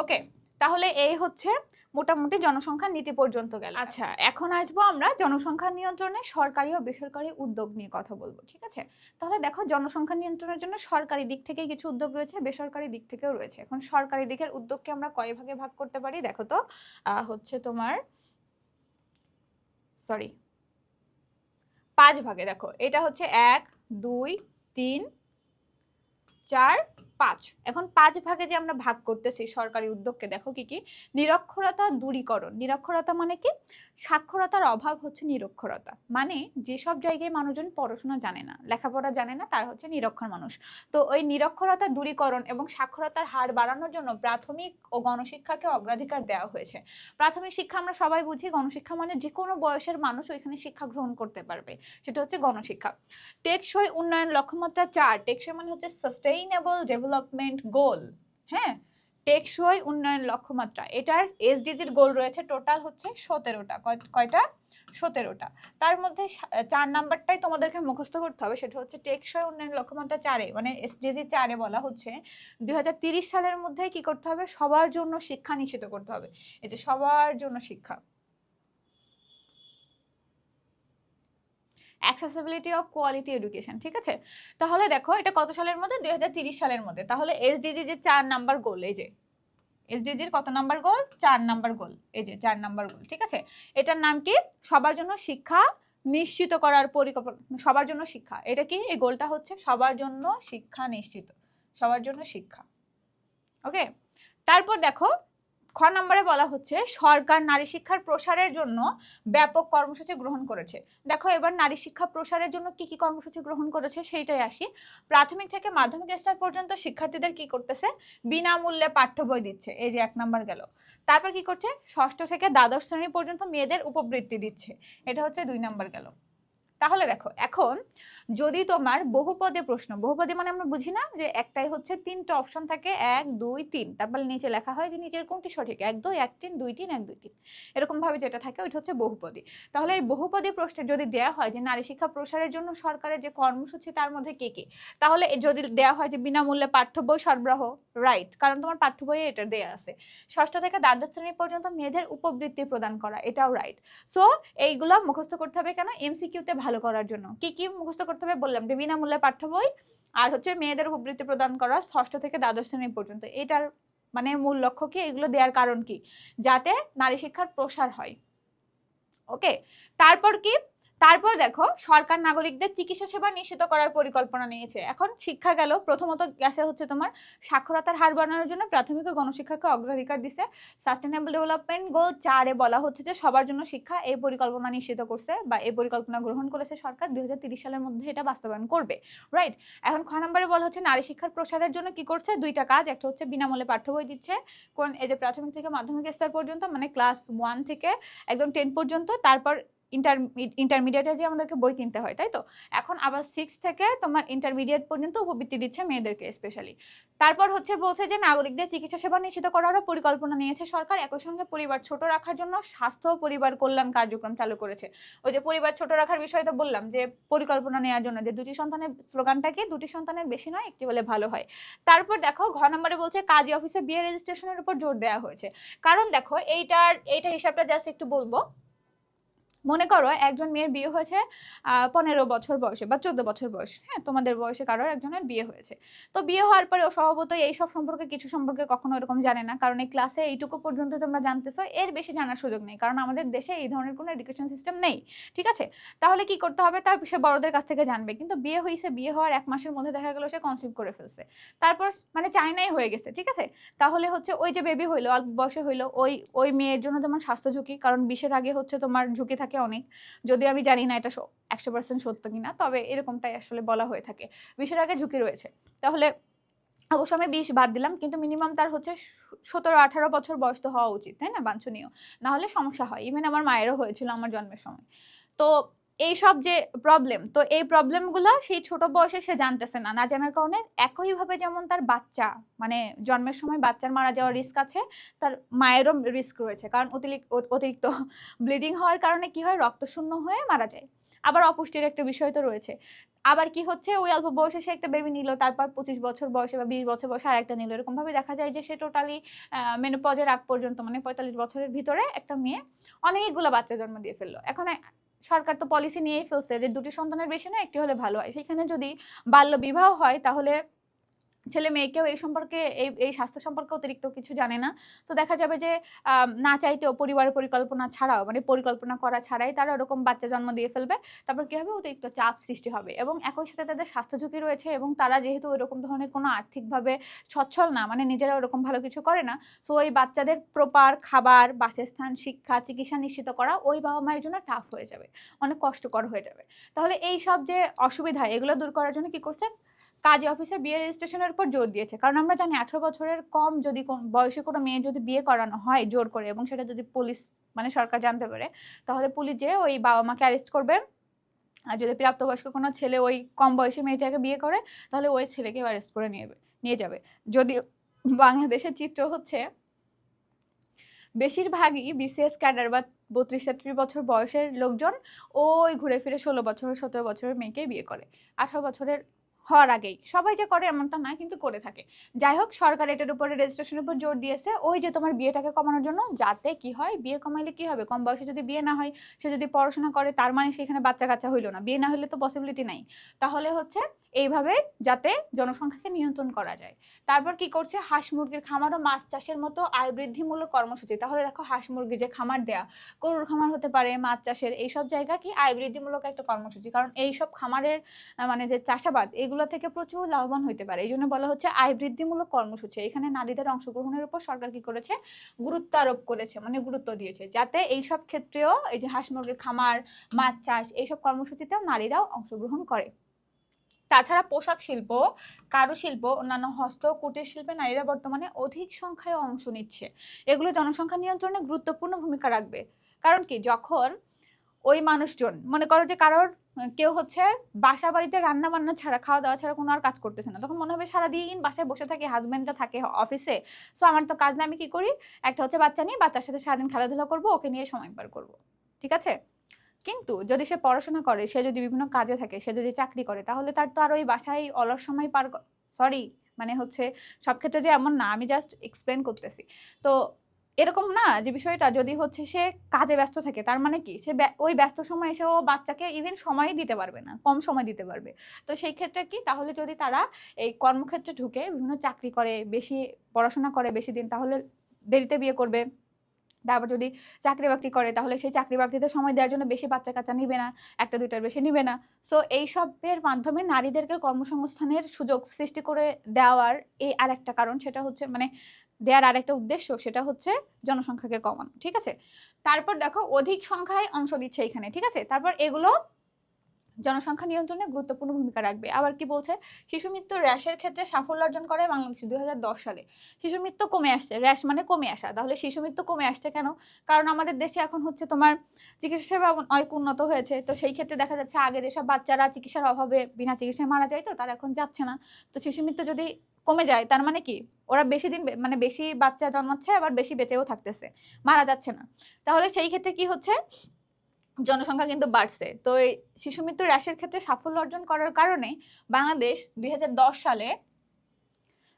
A: ওকে, তাহলে এই হচ্ছে মোটামুটি জনসংখ্যা নীতি পর্যন্ত গেল। আচ্ছা, এখন আসবো আমরা জনসংখ্যা নিয়ন্ত্রণে সরকারি ও বেসরকারি উদ্যোগ নিয়ে কথা বলবো, ঠিক আছে? তাহলে দেখো, জনসংখ্যা নিয়ন্ত্রণের জন্য সরকারি দিক থেকে কিছু উদ্যোগ রয়েছে, বেসরকারি দিক থেকেও রয়েছে। এখন সরকারি দিকের উদ্যোগকে আমরা কয় ভাগে ভাগ করতে পারি দেখো তো, হচ্ছে তোমার, সরি, 5 ভাগে। দেখো, এটা হচ্ছে 1, 2, 3, 4, 5। এখন 5 ভাগে যে আমরা ভাগ করতেছি সরকারি উদ্যোগকে, দেখো কি কি। নিরক্ষরতা দূরীকরণ। নিরক্ষরতা মানে কি? সাক্ষরতার অভাব হচ্ছে নিরক্ষরতা, মানে যেসব জায়গায় মানুষজন পড়াশোনা জানে না, লেখাপড়া জানে না, তার হচ্ছে নিরক্ষর মানুষ। তো ওই নিরক্ষরতা দূরীকরণ এবং সাক্ষরতার হার বাড়ানোর জন্য প্রাথমিক ও গণশিক্ষাকে অগ্রাধিকার দেওয়া হয়েছে। প্রাথমিক শিক্ষা আমরা সবাই বুঝি, গণশিক্ষা মানে যে কোনো বয়সের মানুষ ওইখানে শিক্ষা গ্রহণ করতে পারবে, সেটা হচ্ছে গণশিক্ষা। টেকসই উন্নয়ন লক্ষ্যমাত্রা 4। টেকসই মানে হচ্ছে সাস্টেইনেবল ডেভেলপমেন্ট গোল। হ্যাঁ, টেকসই উন্নয়ন লক্ষ্যমাত্রা, এটার এসডিজির গোল রয়েছে টোটাল হচ্ছে 17টা। কয়টা? 17টা। তার মধ্যে 4 নাম্বারটাই তোমাদেরকে মুখস্থ করতে হবে, সেটা হচ্ছে টেকসই উন্নয়ন লক্ষ্যমাত্রা 4-এ, মানে এসডিজি 4-এ বলা হচ্ছে 2030 সালের মধ্যে কি করতে হবে? সবার জন্য শিক্ষা নিশ্চিত করতে হবে। এই যে সবার জন্য শিক্ষা, অ্যাক্সেসিবিলিটি অফ কোয়ালিটি এডুকেশন, ঠিক আছে। তাহলে দেখো এটা কত সালের মধ্যে? 2030 সালের মধ্যে। তাহলে এসডিজি যে 4 নাম্বার গোল, এই যে এসডিজির কত নাম্বার গোল? 4 নাম্বার গোল, এই যে 4 নাম্বার গোল, ঠিক আছে। এটার নাম কি? সবার জন্য শিক্ষা নিশ্চিত করার পরিকল্পনা। সবার জন্য শিক্ষা, এটা কি? এই গোলটা হচ্ছে সবার জন্য শিক্ষা নিশ্চিত, সবার জন্য শিক্ষা। ওকে, তারপর দেখো খ নম্বরে বলা হচ্ছে সরকার নারী শিক্ষার প্রসারের জন্য ব্যাপক কর্মসূচি গ্রহণ করেছে। দেখো এবার নারী শিক্ষা প্রসারের জন্য কি কি কর্মসূচি গ্রহণ করেছে সেইটাই আসি। প্রাথমিক থেকে মাধ্যমিক স্তর পর্যন্ত শিক্ষার্থীদের কি করতেছে? বিনামূল্যে পাঠ্য বই দিচ্ছে, এই যে 1 নাম্বার গেল। তারপর কি করছে? ষষ্ঠ থেকে দ্বাদশ শ্রেণী পর্যন্ত মেয়েদের উপবৃত্তি দিচ্ছে, এটা হচ্ছে 2 নাম্বার গেল। তাহলে দেখো এখন যদি তোমার বহুপদে প্রশ্ন, বহুপদে মানে আমরা বুঝি না যে একটাই হচ্ছে 3টা অপশন থাকে, 1 2 3, তারপর নিচে লেখা হয় যে নিচের কোনটি সঠিক, 1 2 1 3 2 3 1 2 3, এরকম ভাবে যেটা থাকে ওইটা হচ্ছে বহুপদী। তাহলে এই বহুপদী প্রশ্নে যদি দেয়া হয় যে নারী শিক্ষা প্রসারের জন্য সরকারের যে কর্মসূচি তার মধ্যে কি কি, তাহলে যদি দেয়া হয় যে বিনামূল্যে পাঠ্য বই সরবরাহ, রাইট, কারণ তোমার পাঠ্য বইয়ে এটা দেয়া আছে। ষষ্ঠ থেকে দ্বাদশ শ্রেণী পর্যন্ত মেয়েদের উপবৃত্তি প্রদান করা, এটাও রাইট। সো এইগুলো মুখস্থ করতে হবে কেন? এমসিকিউতে ভালো করার জন্য। কি কি মুখস্থ করতে হবে বললাম, যে বিনামূল্যে পাঠ্য বই, আর হচ্ছে মেয়েদের উপবৃত্তি প্রদান করা ষষ্ঠ থেকে দ্বাদশ শ্রেণী পর্যন্ত। এটার মানে মূল লক্ষ্য কি? এগুলো দেওয়ার কারণ কি? যাতে নারী শিক্ষার প্রসার হয়। ওকে, তারপর কি? তারপর দেখো সরকার নাগরিকদের চিকিৎসা সেবা নিশ্চিত করার পরিকল্পনা নিয়েছে। এখন শিক্ষা গেল, প্রথমত গেছে হচ্ছে তোমার সাক্ষরতার হার বাড়ানোর জন্য প্রাথমিক ও গণশিক্ষাকে অগ্রাধিকার দিছে। সাস্টেনেবল ডেভেলপমেন্ট গোল 4-এ বলা হচ্ছে যে সবার জন্য শিক্ষা, এই পরিকল্পনা নিশ্চিত করছে বা এই পরিকল্পনা গ্রহণ করেছে সরকার, 2030 সালের মধ্যে এটা বাস্তবায়ন করবে, রাইট। এখন খ নম্বরে বলা হচ্ছে নারী শিক্ষার প্রসারের জন্য কি করছে? 2টা কাজ, একটা হচ্ছে বিনামূল্যে পাঠ্য বই দিচ্ছে, কোন? এই যে প্রাথমিক থেকে মাধ্যমিক স্তর পর্যন্ত, মানে ক্লাস 1 থেকে একদম 10 পর্যন্ত। তারপর ইন্টারমিডিয়েটে যে আমাদেরকে বই কিনতে হয়, তাই তো। এখন আবার 6 থেকে তোমার ইন্টারমিডিয়েট পর্যন্ত উপবৃত্তি দিচ্ছে মেয়েদেরকে স্পেশালি। তারপর হচ্ছে বলছে যে নাগরিকদের চিকিৎসা সেবা নিশ্চিত করারও পরিকল্পনা নিয়েছে সরকার। একই সঙ্গে পরিবার ছোট রাখার জন্য স্বাস্থ্য পরিবার কল্যাণ কার্যক্রম চালু করেছে। ওই যে পরিবার ছোট রাখার বিষয় তো বললাম, যে পরিকল্পনা নেওয়ার জন্য, যে 2টি সন্তানের স্লোগানটাকে 2টি সন্তানের বেশি নয়, একটি হলে ভালো হয়। তারপর দেখো ঘ নম্বরে বলছে কাজী অফিসে বিয়ে রেজিস্ট্রেশনের উপর জোর দেওয়া হয়েছে। কারণ দেখো এইটা হিসাবটা জাস্ট একটু বলবো। মনে করো একজন মেয়ের বিয়ে হয়েছে 15 বছর বয়সে বা 14 বছর বয়স, হ্যাঁ, তোমাদের বয়সে কারোর একজনের বিয়ে হয়েছে। তো বিয়ে হওয়ার পরে ও স্বভাবতই এই সব সম্পর্কে কিছু সম্পর্কে কখনো এরকম জানে না, কারণ এই ক্লাসে এইটুকু পর্যন্ত তোমরা জানতেছো, এর বেশি জানার সুযোগ নেই, কারণ আমাদের দেশে এই ধরনের কোনো এডুকেশন সিস্টেম নেই, ঠিক আছে। তাহলে কি করতে হবে? তার সে বড়দের কাছ থেকে জানবে। কিন্তু বিয়ে হয়েছে, বিয়ে হওয়ার 1 মাসের মধ্যে দেখা গেল সে কনসিভ করে ফেলছে, তারপর মানে চায়নাই হয়ে গেছে, ঠিক আছে। তাহলে হচ্ছে ওই যে বেবি হইলো, অল্প বয়সে হইলো, ওই মেয়ের জন্য যেমন স্বাস্থ্য ঝুঁকি, কারণ 20-এর আগে হচ্ছে তোমার ঝুঁকি থাকে অনেক, যদিও আমি জানি না এটা 100% সত্য কিনা, তবে এরকমটাই আসলে বলা হয়ে থাকে, 20-এর আগে ঝুঁকি রয়েছে। তাহলে অবশ্য আমি 20 বাদ দিলাম, কিন্তু মিনিমাম তার হচ্ছে 17-18 বছর বয়স তো হওয়া উচিত, তাই না? বাঞ্ছনীয়, না হলে সমস্যা হয়। ইভেন আমার মায়েরও হয়েছিল আমার জন্মের সময়। তো এইসব যে প্রবলেম, তো এই প্রবলেমগুলো সেই ছোট বয়সে সে জানতেছে না, না জানার কারণে একইভাবে যেমন তার বাচ্চা মানে জন্মের সময় বাচ্চার মারা যাওয়ার রিস্ক আছে, তার মায়েরও রিস্ক রয়েছে, কারণ অতিরিক্ত ব্লিডিং হওয়ার কারণে কি হয়? রক্তশূন্য হয়ে মারা যায়। আবার অপুষ্টির একটা বিষয় তো রয়েছে। আবার কি হচ্ছে? ওই অল্প বয়সে সে একটা বেবি নিল, তারপর 25 বছর বয়সে বা 20 বছর বয়সে আরেকটা নিল, এরকম ভাবে দেখা যায় যে সে টোটালি মেনোপজের আগ পর্যন্ত, মানে 45 বছরের ভিতরে একটা মেয়ে অনেকগুলো বাচ্চা জন্ম দিয়ে ফেললো। এখন সরকার তো পলিসি নিয়েই ফেলছে যে 2টি সন্তানের বেশি না, একটি হলে ভালো হয়। সেখানে যদি বাল্য বিবাহ হয়, তাহলে ছেলে মেয়েকেও এই সম্পর্কে এই স্বাস্থ্য সম্পর্কে অতিরিক্ত কিছু জানে না। তো দেখা যাবে যে না চাইতেও পরিবারের পরিকল্পনা ছাড়াও মানে পরিকল্পনা করা ছাড়াই তারা ওরকম বাচ্চা জন্ম দিয়ে ফেলবে। তারপর কি হবে? অতিরিক্ত চাপ সৃষ্টি হবে এবং একই সাথে তাদের স্বাস্থ্য ঝুঁকি রয়েছে এবং তারা যেহেতু ওইরকম ধরনের কোনো আর্থিকভাবে সচ্ছল না, মানে নিজেরা ওরকম ভালো কিছু করে না। সো এই বাচ্চাদের প্রপার খাবার, বাসস্থান, শিক্ষা, চিকিৎসা নিশ্চিত করা ওই বাবা-মায়ের জন্য টাফ হয়ে যাবে। অনেক কষ্টকর হয়ে যাবে। তাহলে এইসব যে অসুবিধা এগুলো দূর করার জন্য কি করছে? কাজী অফিসে বিয়ে রেজিস্ট্রেশনের উপর জোর দিয়েছে। কারণ আমরা জানি 18 বছরের কম যদি বয়সী কোনো মেয়ের যদি বিয়ে করানো হয় জোর করে এবং সেটা যদি পুলিশ মানে সরকার জানতে পারে, তাহলে পুলিশ যেয়ে ওই বাবা-মাকে অ্যারেস্ট করবে। আর যদি প্রাপ্তবয়স্ক কোনো ছেলে ওই কম বয়সী মেয়েটাকে বিয়ে করে, তাহলে ওই ছেলেকেও অ্যারেস্ট করে নিয়ে যাবে। যদিও বাংলাদেশের চিত্র হচ্ছে বেশিরভাগই বিসিএস ক্যাডার বা 32-33 বছর বয়সের লোকজন ওই ঘুরে ফিরে 16 বছর 17 বছরের মেয়েকেই বিয়ে করে। 18 বছরের হওয়ার আগেই। সবাই যে করে এমনটা না, কিন্তু করে থাকে। যাই হোক, সরকার এটার উপরে রেজিস্ট্রেশনের উপর জোর দিয়েছে ওই যে তোমার বিয়েটাকে কমানোর জন্য, যাতে কি হয়, বিয়ে কমাইলে কি হবে, কম বয়সে যদি বিয়ে না হয়, সে যদি পড়াশোনা করে তার মানে সেখানে বাচ্চা কাচ্চা হইলো না, বিয়ে না হইলে তো পসিবিলিটি নাই। তাহলে হচ্ছে এইভাবে যাতে জনসংখ্যাকে নিয়ন্ত্রণ করা যায়। তারপর কি করছে? হাঁস মুরগির খামার ও মাছ চাষের মতো আয় বৃদ্ধিমূলক কর্মসূচি। তাহলে দেখো, হাঁস মুরগির যে খামার দেয়া, গরুর খামার হতে পারে, মাছ চাষের, এইসব জায়গা কি আয় বৃদ্ধিমূলক একটা কর্মসূচি। কারণ এইসব খামারের মানে যে চাষাবাদ এগুলো থেকে প্রচুর লাভবান হতে পারে, এই জন্য বলা হচ্ছে আয় বৃদ্ধিমূলক কর্মসূচি। এখানে নারীদের অংশগ্রহণের উপর সরকার কি করেছে? গুরুত্ব আরোপ করেছে, মানে গুরুত্ব দিয়েছে, যাতে এইসব ক্ষেত্রেও এই যে হাঁস মুরগির খামার, মাছ চাষ, এইসব কর্মসূচিতেও নারীরাও অংশগ্রহণ করে। তাছাড়া পোশাক শিল্প, কারুশিল্প, অন্যান্য হস্ত কুটির শিল্পে নারীরা বর্তমানে অধিক সংখ্যায় অংশ নিচ্ছে। এগুলো জনসংখ্যা নিয়ন্ত্রণে গুরুত্বপূর্ণ ভূমিকা রাখবে। কারণ কি, যখন ওই মানুষজন মনে করো যে কারোর কেউ হচ্ছে বাসা বাড়িতে রান্না বান্না ছাড়া, খাওয়া দাওয়া ছাড়া কোনো আর কাজ করতেছে না, তখন মনে হবে সারাদিন বাসায় বসে থাকে, হাজবেন্ডটা থাকে অফিসে, সো আমার তো কাজ না, আমি কি করি, একটা হচ্ছে বাচ্চা নিয়ে বাচ্চার সাথে সারাদিন খেলাধুলা করবো, ওকে নিয়ে সময় পার করবো। ঠিক আছে, কিন্তু যদি সে পড়াশোনা করে, সে যদি বিভিন্ন কাজে থাকে, সে যদি চাকরি করে, তাহলে তার তো আর ওই বাসায় অলস সময় সরি, মানে হচ্ছে সব ক্ষেত্রে যে এমন না, আমি জাস্ট এক্সপ্লেন করতেছি। তো এরকম না যে বিষয়টা, যদি হচ্ছে সে কাজে ব্যস্ত থাকে, তার মানে কি সে ওই ব্যস্ত সময় এসে ও বাচ্চাকে ইভেন সময়ই দিতে পারবে না, কম সময় দিতে পারবে। তো সেই ক্ষেত্রে কি, তাহলে যদি তারা এই কর্মক্ষেত্রে ঢুকে বিভিন্ন চাকরি করে, বেশি পড়াশোনা করে বেশি দিন, তাহলে দেরিতে বিয়ে করবে। তারপর যদি চাকরি বাকরি করে, তাহলে সেই চাকরি বাকরিতে সময় দেওয়ার জন্য বেশি বাচ্চা কাচ্চা নিবে না, একটা দুইটার বেশি নিবে না। সো এইসবের মাধ্যমে নারীদেরকে কর্মসংস্থানের সুযোগ সৃষ্টি করে দেওয়ার এই আরেকটা কারণ, সেটা হচ্ছে মানে দেওয়ার আরেকটা উদ্দেশ্য, সেটা হচ্ছে জনসংখ্যাকে কমানো। ঠিক আছে, তারপর দেখো অধিক সংখ্যায় অংশ দিচ্ছে এখানে। ঠিক আছে, তারপর এগুলো জনসংখ্যা নিয়ন্ত্রণে গুরুত্বপূর্ণ ভূমিকা রাখবে। আবার কি বলছে? শিশু মৃত্যু হ্রাসের ক্ষেত্রে সাফল্য অর্জন করে বাংলাদেশ 2010 সালে। শিশু মৃত্যু কমে আসছে, হ্রাস মানে কমে আসা। তাহলে শিশু মৃত্যু কমে আসছে কেন? কারণ আমাদের দেশে এখন হচ্ছে তোমার চিকিৎসা সেবা অনেক উন্নত হয়েছে। তো সেই ক্ষেত্রে দেখা যাচ্ছে আগে যেসব বাচ্চারা চিকিৎসার অভাবে বিনা চিকিৎসায় মারা যায়, তো তারা এখন যাচ্ছে না। তো শিশু মৃত্যু যদি কমে যায়, তার মানে কি ওরা বেশি দিন মানে বেশি বাচ্চা জন্মাচ্ছে, আবার বেশি বেঁচেও থাকতেছে, মারা যাচ্ছে না। তাহলে সেই ক্ষেত্রে কি হচ্ছে? জনসংখ্যা কিন্তু বাড়ছে। তো এই শিশু মৃত্যু হ্রাসের ক্ষেত্রে সাফল্য অর্জন করার কারণে বাংলাদেশ 2010 সালে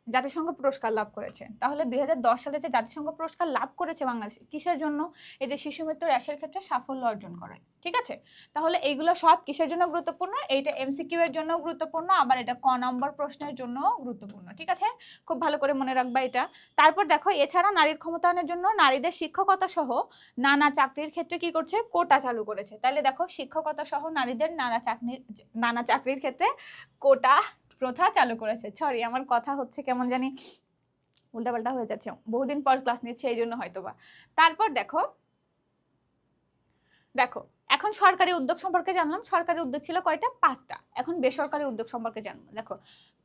A: জাতিসংঘ পুরস্কার লাভ করেছে। তাহলে 2010 সালে যে জাতিসংঘ পুরস্কার লাভ করেছে বাংলাদেশ, কিসের জন্য? এই যে শিশু মৃত্যু হ্রাসের ক্ষেত্রে সাফল্য অর্জন করায়। ঠিক আছে, তাহলে এইগুলো সব কিসের জন্য গুরুত্বপূর্ণ? এইটা এমসিকিউ এর জন্য গুরুত্বপূর্ণ, আবার এটা ক নম্বর প্রশ্নের জন্য গুরুত্বপূর্ণ। ঠিক আছে, খুব ভালো করে মনে রাখবা এটা। তারপর দেখো, এছাড়া নারীর ক্ষমতায়নের জন্য নারীদের শিক্ষকতা সহ নানা চাকরির ক্ষেত্রে কি করছে? কোটা চালু করেছে। তাহলে দেখো, শিক্ষকতা সহ নারীদের নানা চাকরির ক্ষেত্রে কোটা প্রথা চালু করেছে। সরি, আমার কথা হচ্ছে কেমন জানি উল্টাপাল্টা হয়ে যাচ্ছে, বহুদিন পর ক্লাস নিচ্ছে এই জন্য হয়তোবা। তারপর দেখো দেখো এখন সরকারি উদ্যোগ সম্পর্কে জানলাম। সরকারি উদ্যোগ ছিল কয়টা? 5টা। এখন বেসরকারি উদ্যোগ সম্পর্কে জানবো। দেখো,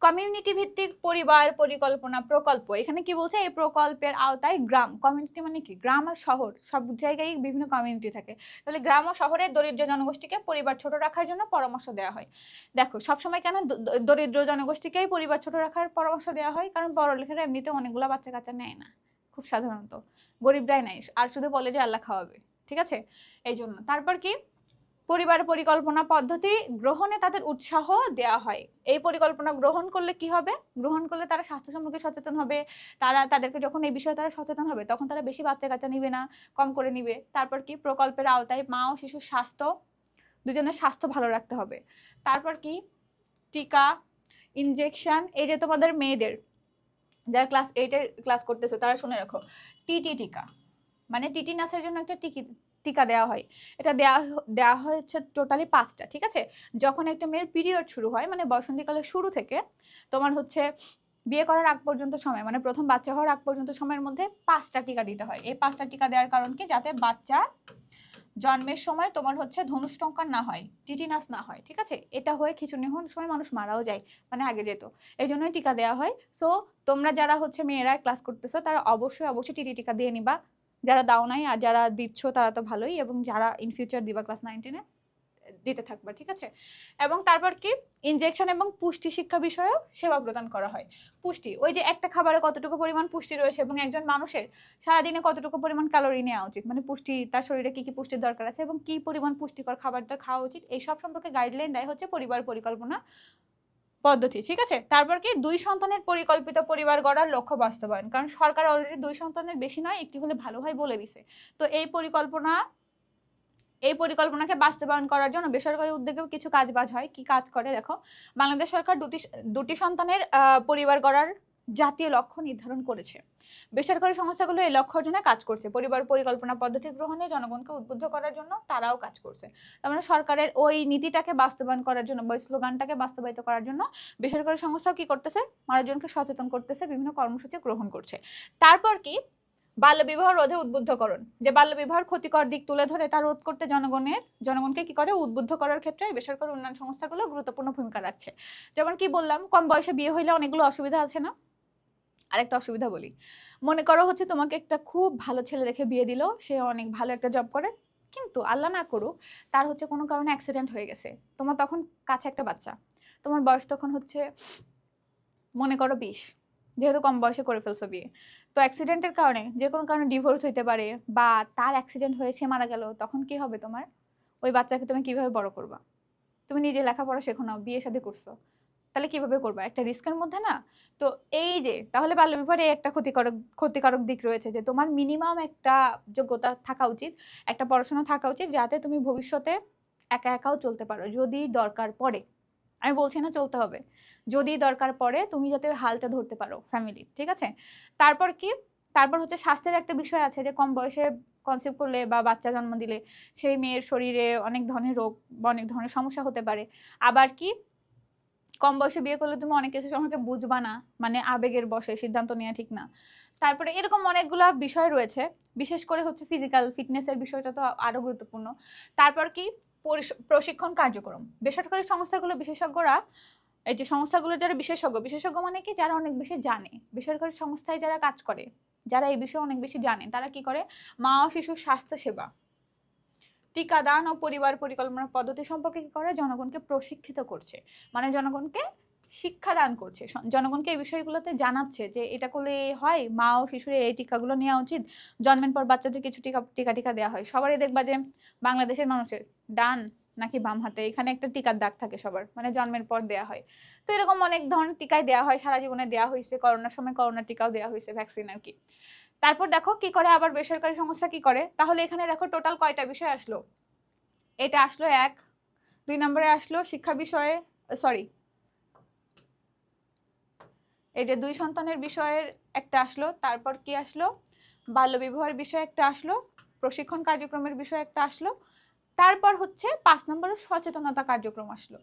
A: কমিউনিটি ভিত্তিক পরিবার পরিকল্পনা প্রকল্প। এখানে কি বলছে? এই প্রকল্পের আওতায় গ্রাম, কমিউনিটি মানে কি, গ্রাম আর শহর সব জায়গায় বিভিন্ন কমিউনিটি থাকে। তাহলে গ্রাম ও শহরের দরিদ্র জনগোষ্ঠীকে পরিবার ছোট রাখার জন্য পরামর্শ দেওয়া হয়। দেখো, সবসময় কেন দরিদ্র জনগোষ্ঠীকেই পরিবার ছোট রাখার পরামর্শ দেওয়া হয়? কারণ পড়ালেখাটা এমনিতে অনেকগুলো বাচ্চা কাচ্চা নেয় না, খুব সাধারণত গরিবরাই নেয়, আর শুধু বলে যে আল্লাহ খাওয়াবে। ঠিক আছে, এই জন্য। তারপর কি, পরিবার পরিকল্পনা পদ্ধতি গ্রহণে তাদের উৎসাহ দেওয়া হয়। এই পরিকল্পনা গ্রহণ করলে কি হবে? গ্রহণ করলে তারা স্বাস্থ্য সম্পর্কে সচেতন হবে। তাদেরকে যখন এই বিষয়ে তারা সচেতন হবে, তখন তারা বেশি বাচ্চা কাচ্চা নিবে না, কম করে নিবে। তারপর কি, প্রকল্পের আওতায় মা ও শিশুর স্বাস্থ্য, দুজনের স্বাস্থ্য ভালো রাখতে হবে। তারপর কি, টিকা, ইনজেকশন, এই যে তোমাদের মেয়েদের যারা ক্লাস 8 এর ক্লাস করতেছো তারা শুনে রাখো, টিটি টিকা, মানে টিটিনাসের জন্য একটা টিকা দেওয়া হয়। এটা দেওয়া হয় হচ্ছে টোটালি 5টা, ঠিক আছে। যখন একটা মেয়ের পিরিয়ড শুরু হয়, মানে বসন্তকালের শুরু থেকে তোমার হচ্ছে বিয়ে করার আগ পর্যন্ত সময়, মানে প্রথম বাচ্চা হওয়ার আগ পর্যন্ত সময়ের মধ্যে 5টা টিকা দিতে হয়। এই 5টা টিকা দেওয়ার কারণ কি, যাতে বাচ্চা জন্মের সময় তোমার হচ্ছে ধনুষ্টঙ্কার না হয়, টিটিনাস না হয়, ঠিক আছে। এটা হয়ে খিঁচুনি হওয়ার সময় মানুষ মারাও যায়, মানে আগে যেত, এই জন্যই টিকা দেওয়া হয়। সো তোমরা যারা হচ্ছে মেয়েরা ক্লাস করতেছো তারা অবশ্যই অবশ্যই টিটি টিকা দিয়ে নিবা, যারা দাও নাই, আর যারা দিচ্ছ তারা তো ভালোই, এবং যারা ইন ফিউচার দিবা ক্লাস 9-10-এ দিতে থাকবা, ঠিক আছে। এবং তারপর কি, ইনজেকশন এবং পুষ্টি শিক্ষা বিষয়েও সেবা প্রদান করা হয়। পুষ্টি, ওই যে একটা খাবারে কতটুকু পরিমাণ পুষ্টি রয়েছে এবং একজন মানুষের সারাদিনে কতটুকু পরিমাণ ক্যালোরি নেওয়া উচিত, মানে পুষ্টি, তার শরীরে কি কি পুষ্টির দরকার আছে এবং কি পরিমাণ পুষ্টিকর খাবারটা খাওয়া উচিত, এই সব সম্পর্কে গাইডলাইন দেয় হচ্ছে পরিবার পরিকল্পনা পদ্ধতি, ঠিক আছে। তারপর কি, 2 সন্তানের পরিকল্পিত পরিবার গড়ার লক্ষ্য বাস্তবায়ন, কারণ সরকার অলরেডি 2 সন্তানের বেশি নয়, একটি হলে ভালো হয় বলে দিছে। তো এই পরিকল্পনাকে বাস্তবায়ন করার জন্য বেসরকারি উদ্যোগেও কিছু কাজবাজ হয়। কি কাজ করে দেখো, বাংলাদেশ সরকার দুটি সন্তানের পরিবার গড়ার জাতীয় লক্ষ্য নির্ধারণ করেছে। বেসরকারি সংস্থাগুলো এই লক্ষ্য অর্জনে কাজ করছে। পরিবার পরিকল্পনা পদ্ধতি গ্রহণে জনগণকে উদ্বুদ্ধ করার জন্য তারাও কাজ করছে। তার মানে সরকারের ওই নীতিটাকে বাস্তবায়ন করার জন্য বা স্লোগানটাকে বাস্তবায়িত করার জন্য বেসরকারি সংস্থাও কি করতেছে, মানুষজনকে সচেতন করতেছে, বিভিন্ন কর্মসূচি গ্রহণ করছে। তারপর কি, বাল্যবিবাহ রোধে উদ্বুদ্ধকরণ, যে বাল্যবিবাহের ক্ষতিকর দিক তুলে ধরে তা রোধ করতে জনগণকে কি করে, উদ্বুদ্ধ করার ক্ষেত্রে বেসরকারি উন্নয়ন সংস্থাগুলো গুরুত্বপূর্ণ ভূমিকা রাখছে। যেমন কি বললাম, কম বয়সে বিয়ে হইলে অনেকগুলো অসুবিধা আছে না। আরেকটা অসুবিধা বলি, মনে করো হচ্ছে তোমাকে একটা খুব ভালো ছেলে দেখে বিয়ে দিল, সে অনেক ভালো একটা জব করে, কিন্তু আল্লাহ না করুক তার হচ্ছে কোনো কারণে অ্যাক্সিডেন্ট হয়ে গেছে, তোমার তখন কাছে একটা বাচ্চা, তোমার বয়স তখন হচ্ছে মনে করো 20, যেহেতু কম বয়সে করে ফেলছো বিয়ে, তো অ্যাক্সিডেন্টের কারণে যে কোনো কারণে ডিভোর্স হইতে পারে, বা তার অ্যাক্সিডেন্ট হয়ে সে মারা গেল, তখন কি হবে তোমার, ওই বাচ্চাকে তুমি কিভাবে বড় করবা? তুমি নিজে লেখাপড়া শেখো না, বিয়ে শাদী করছো, তাহলে কিভাবে করবা, একটা রিস্কের মধ্যে না। তো এই যে, তাহলে বাল্যবিবাহের একটা ক্ষতিকারক দিক রয়েছে, যে তোমার মিনিমাম একটা যোগ্যতা থাকা উচিত, একটা পড়াশোনা থাকা উচিত, যাতে তুমি ভবিষ্যতে একা একাও চলতে পারো যদি দরকার পড়ে। আমি বলছি না চলতে হবে, যদি দরকার পড়ে তুমি যাতে হালটা ধরতে পারো ফ্যামিলি, ঠিক আছে। তারপর কি, তারপর হচ্ছে স্বাস্থ্যের একটা বিষয় আছে, যে কম বয়সে কনসিভ করলে বা বাচ্চা জন্ম দিলে সেই মেয়ের শরীরে অনেক ধরনের রোগ বা অনেক ধরনের সমস্যা হতে পারে। আবার কি, কম বয়সে বিয়ে করলে তুমি অনেক কিছু সম্পর্কে বুঝবা না, মানে আবেগের বশে সিদ্ধান্ত নেওয়া ঠিক না। তারপরে এরকম অনেকগুলো বিষয় রয়েছে, বিশেষ করে হচ্ছে ফিজিক্যাল ফিটনেসের বিষয়টা তো আরো গুরুত্বপূর্ণ। তারপর কি, প্রশিক্ষণ কার্যক্রম, বেসরকারি সংস্থাগুলো বিশেষজ্ঞরা, এই যে সংস্থাগুলো যারা বিশেষজ্ঞ মানে কি, যারা অনেক বেশি জানে, বেসরকারি সংস্থায় যারা কাজ করে, যারা এই বিষয়ে অনেক বেশি জানে, তারা কি করে, মা ও শিশুর স্বাস্থ্য সেবা, টিকাদান ও পরিবার পরিকল্পনা পদ্ধতি সম্পর্কে কি করে, জনগণকে প্রশিক্ষিত করছে, মানে জনগণকে শিক্ষা দান করছে, জনগণকে এই বিষয়গুলোতে জানাচ্ছে যে এটা করলে হয়, মা ও শিশুর এই টিকাগুলো নেওয়া উচিত, জন্মের পর বাচ্চাদের কিছু টিকা দেওয়া হয়। সবারই দেখবা যে বাংলাদেশের মানুষের ডান নাকি বাম হাতে এখানে একটা টিকার দাগ থাকে সবার, মানে জন্মের পর দেওয়া হয়। তো এরকম অনেক ধরনের টিকাই দেওয়া হয়, সারা জীবনে দেওয়া হয়েছে, করোনার সময় করোনার টিকাও দেওয়া হয়েছে, ভ্যাকসিন আর কি। তারপর দেখো কি করে আবার বেসরকারি সংস্থা কি করে, তাহলে এখানে দেখো টোটাল কয়টা বিষয় আসলো, এটা আসলো 1, 2 নম্বরে আসলো শিক্ষা বিষয়ে, সরি, এই যে 2 সন্তানের বিষয়ের একটা আসলো, তারপর কি আসলো, বাল্যবিবাহের বিষয়ে একটা আসলো, প্রশিক্ষণ কার্যক্রমের বিষয়ে একটা আসলো, তারপর হচ্ছে 5 নম্বরে সচেতনতা কার্যক্রম আসলো,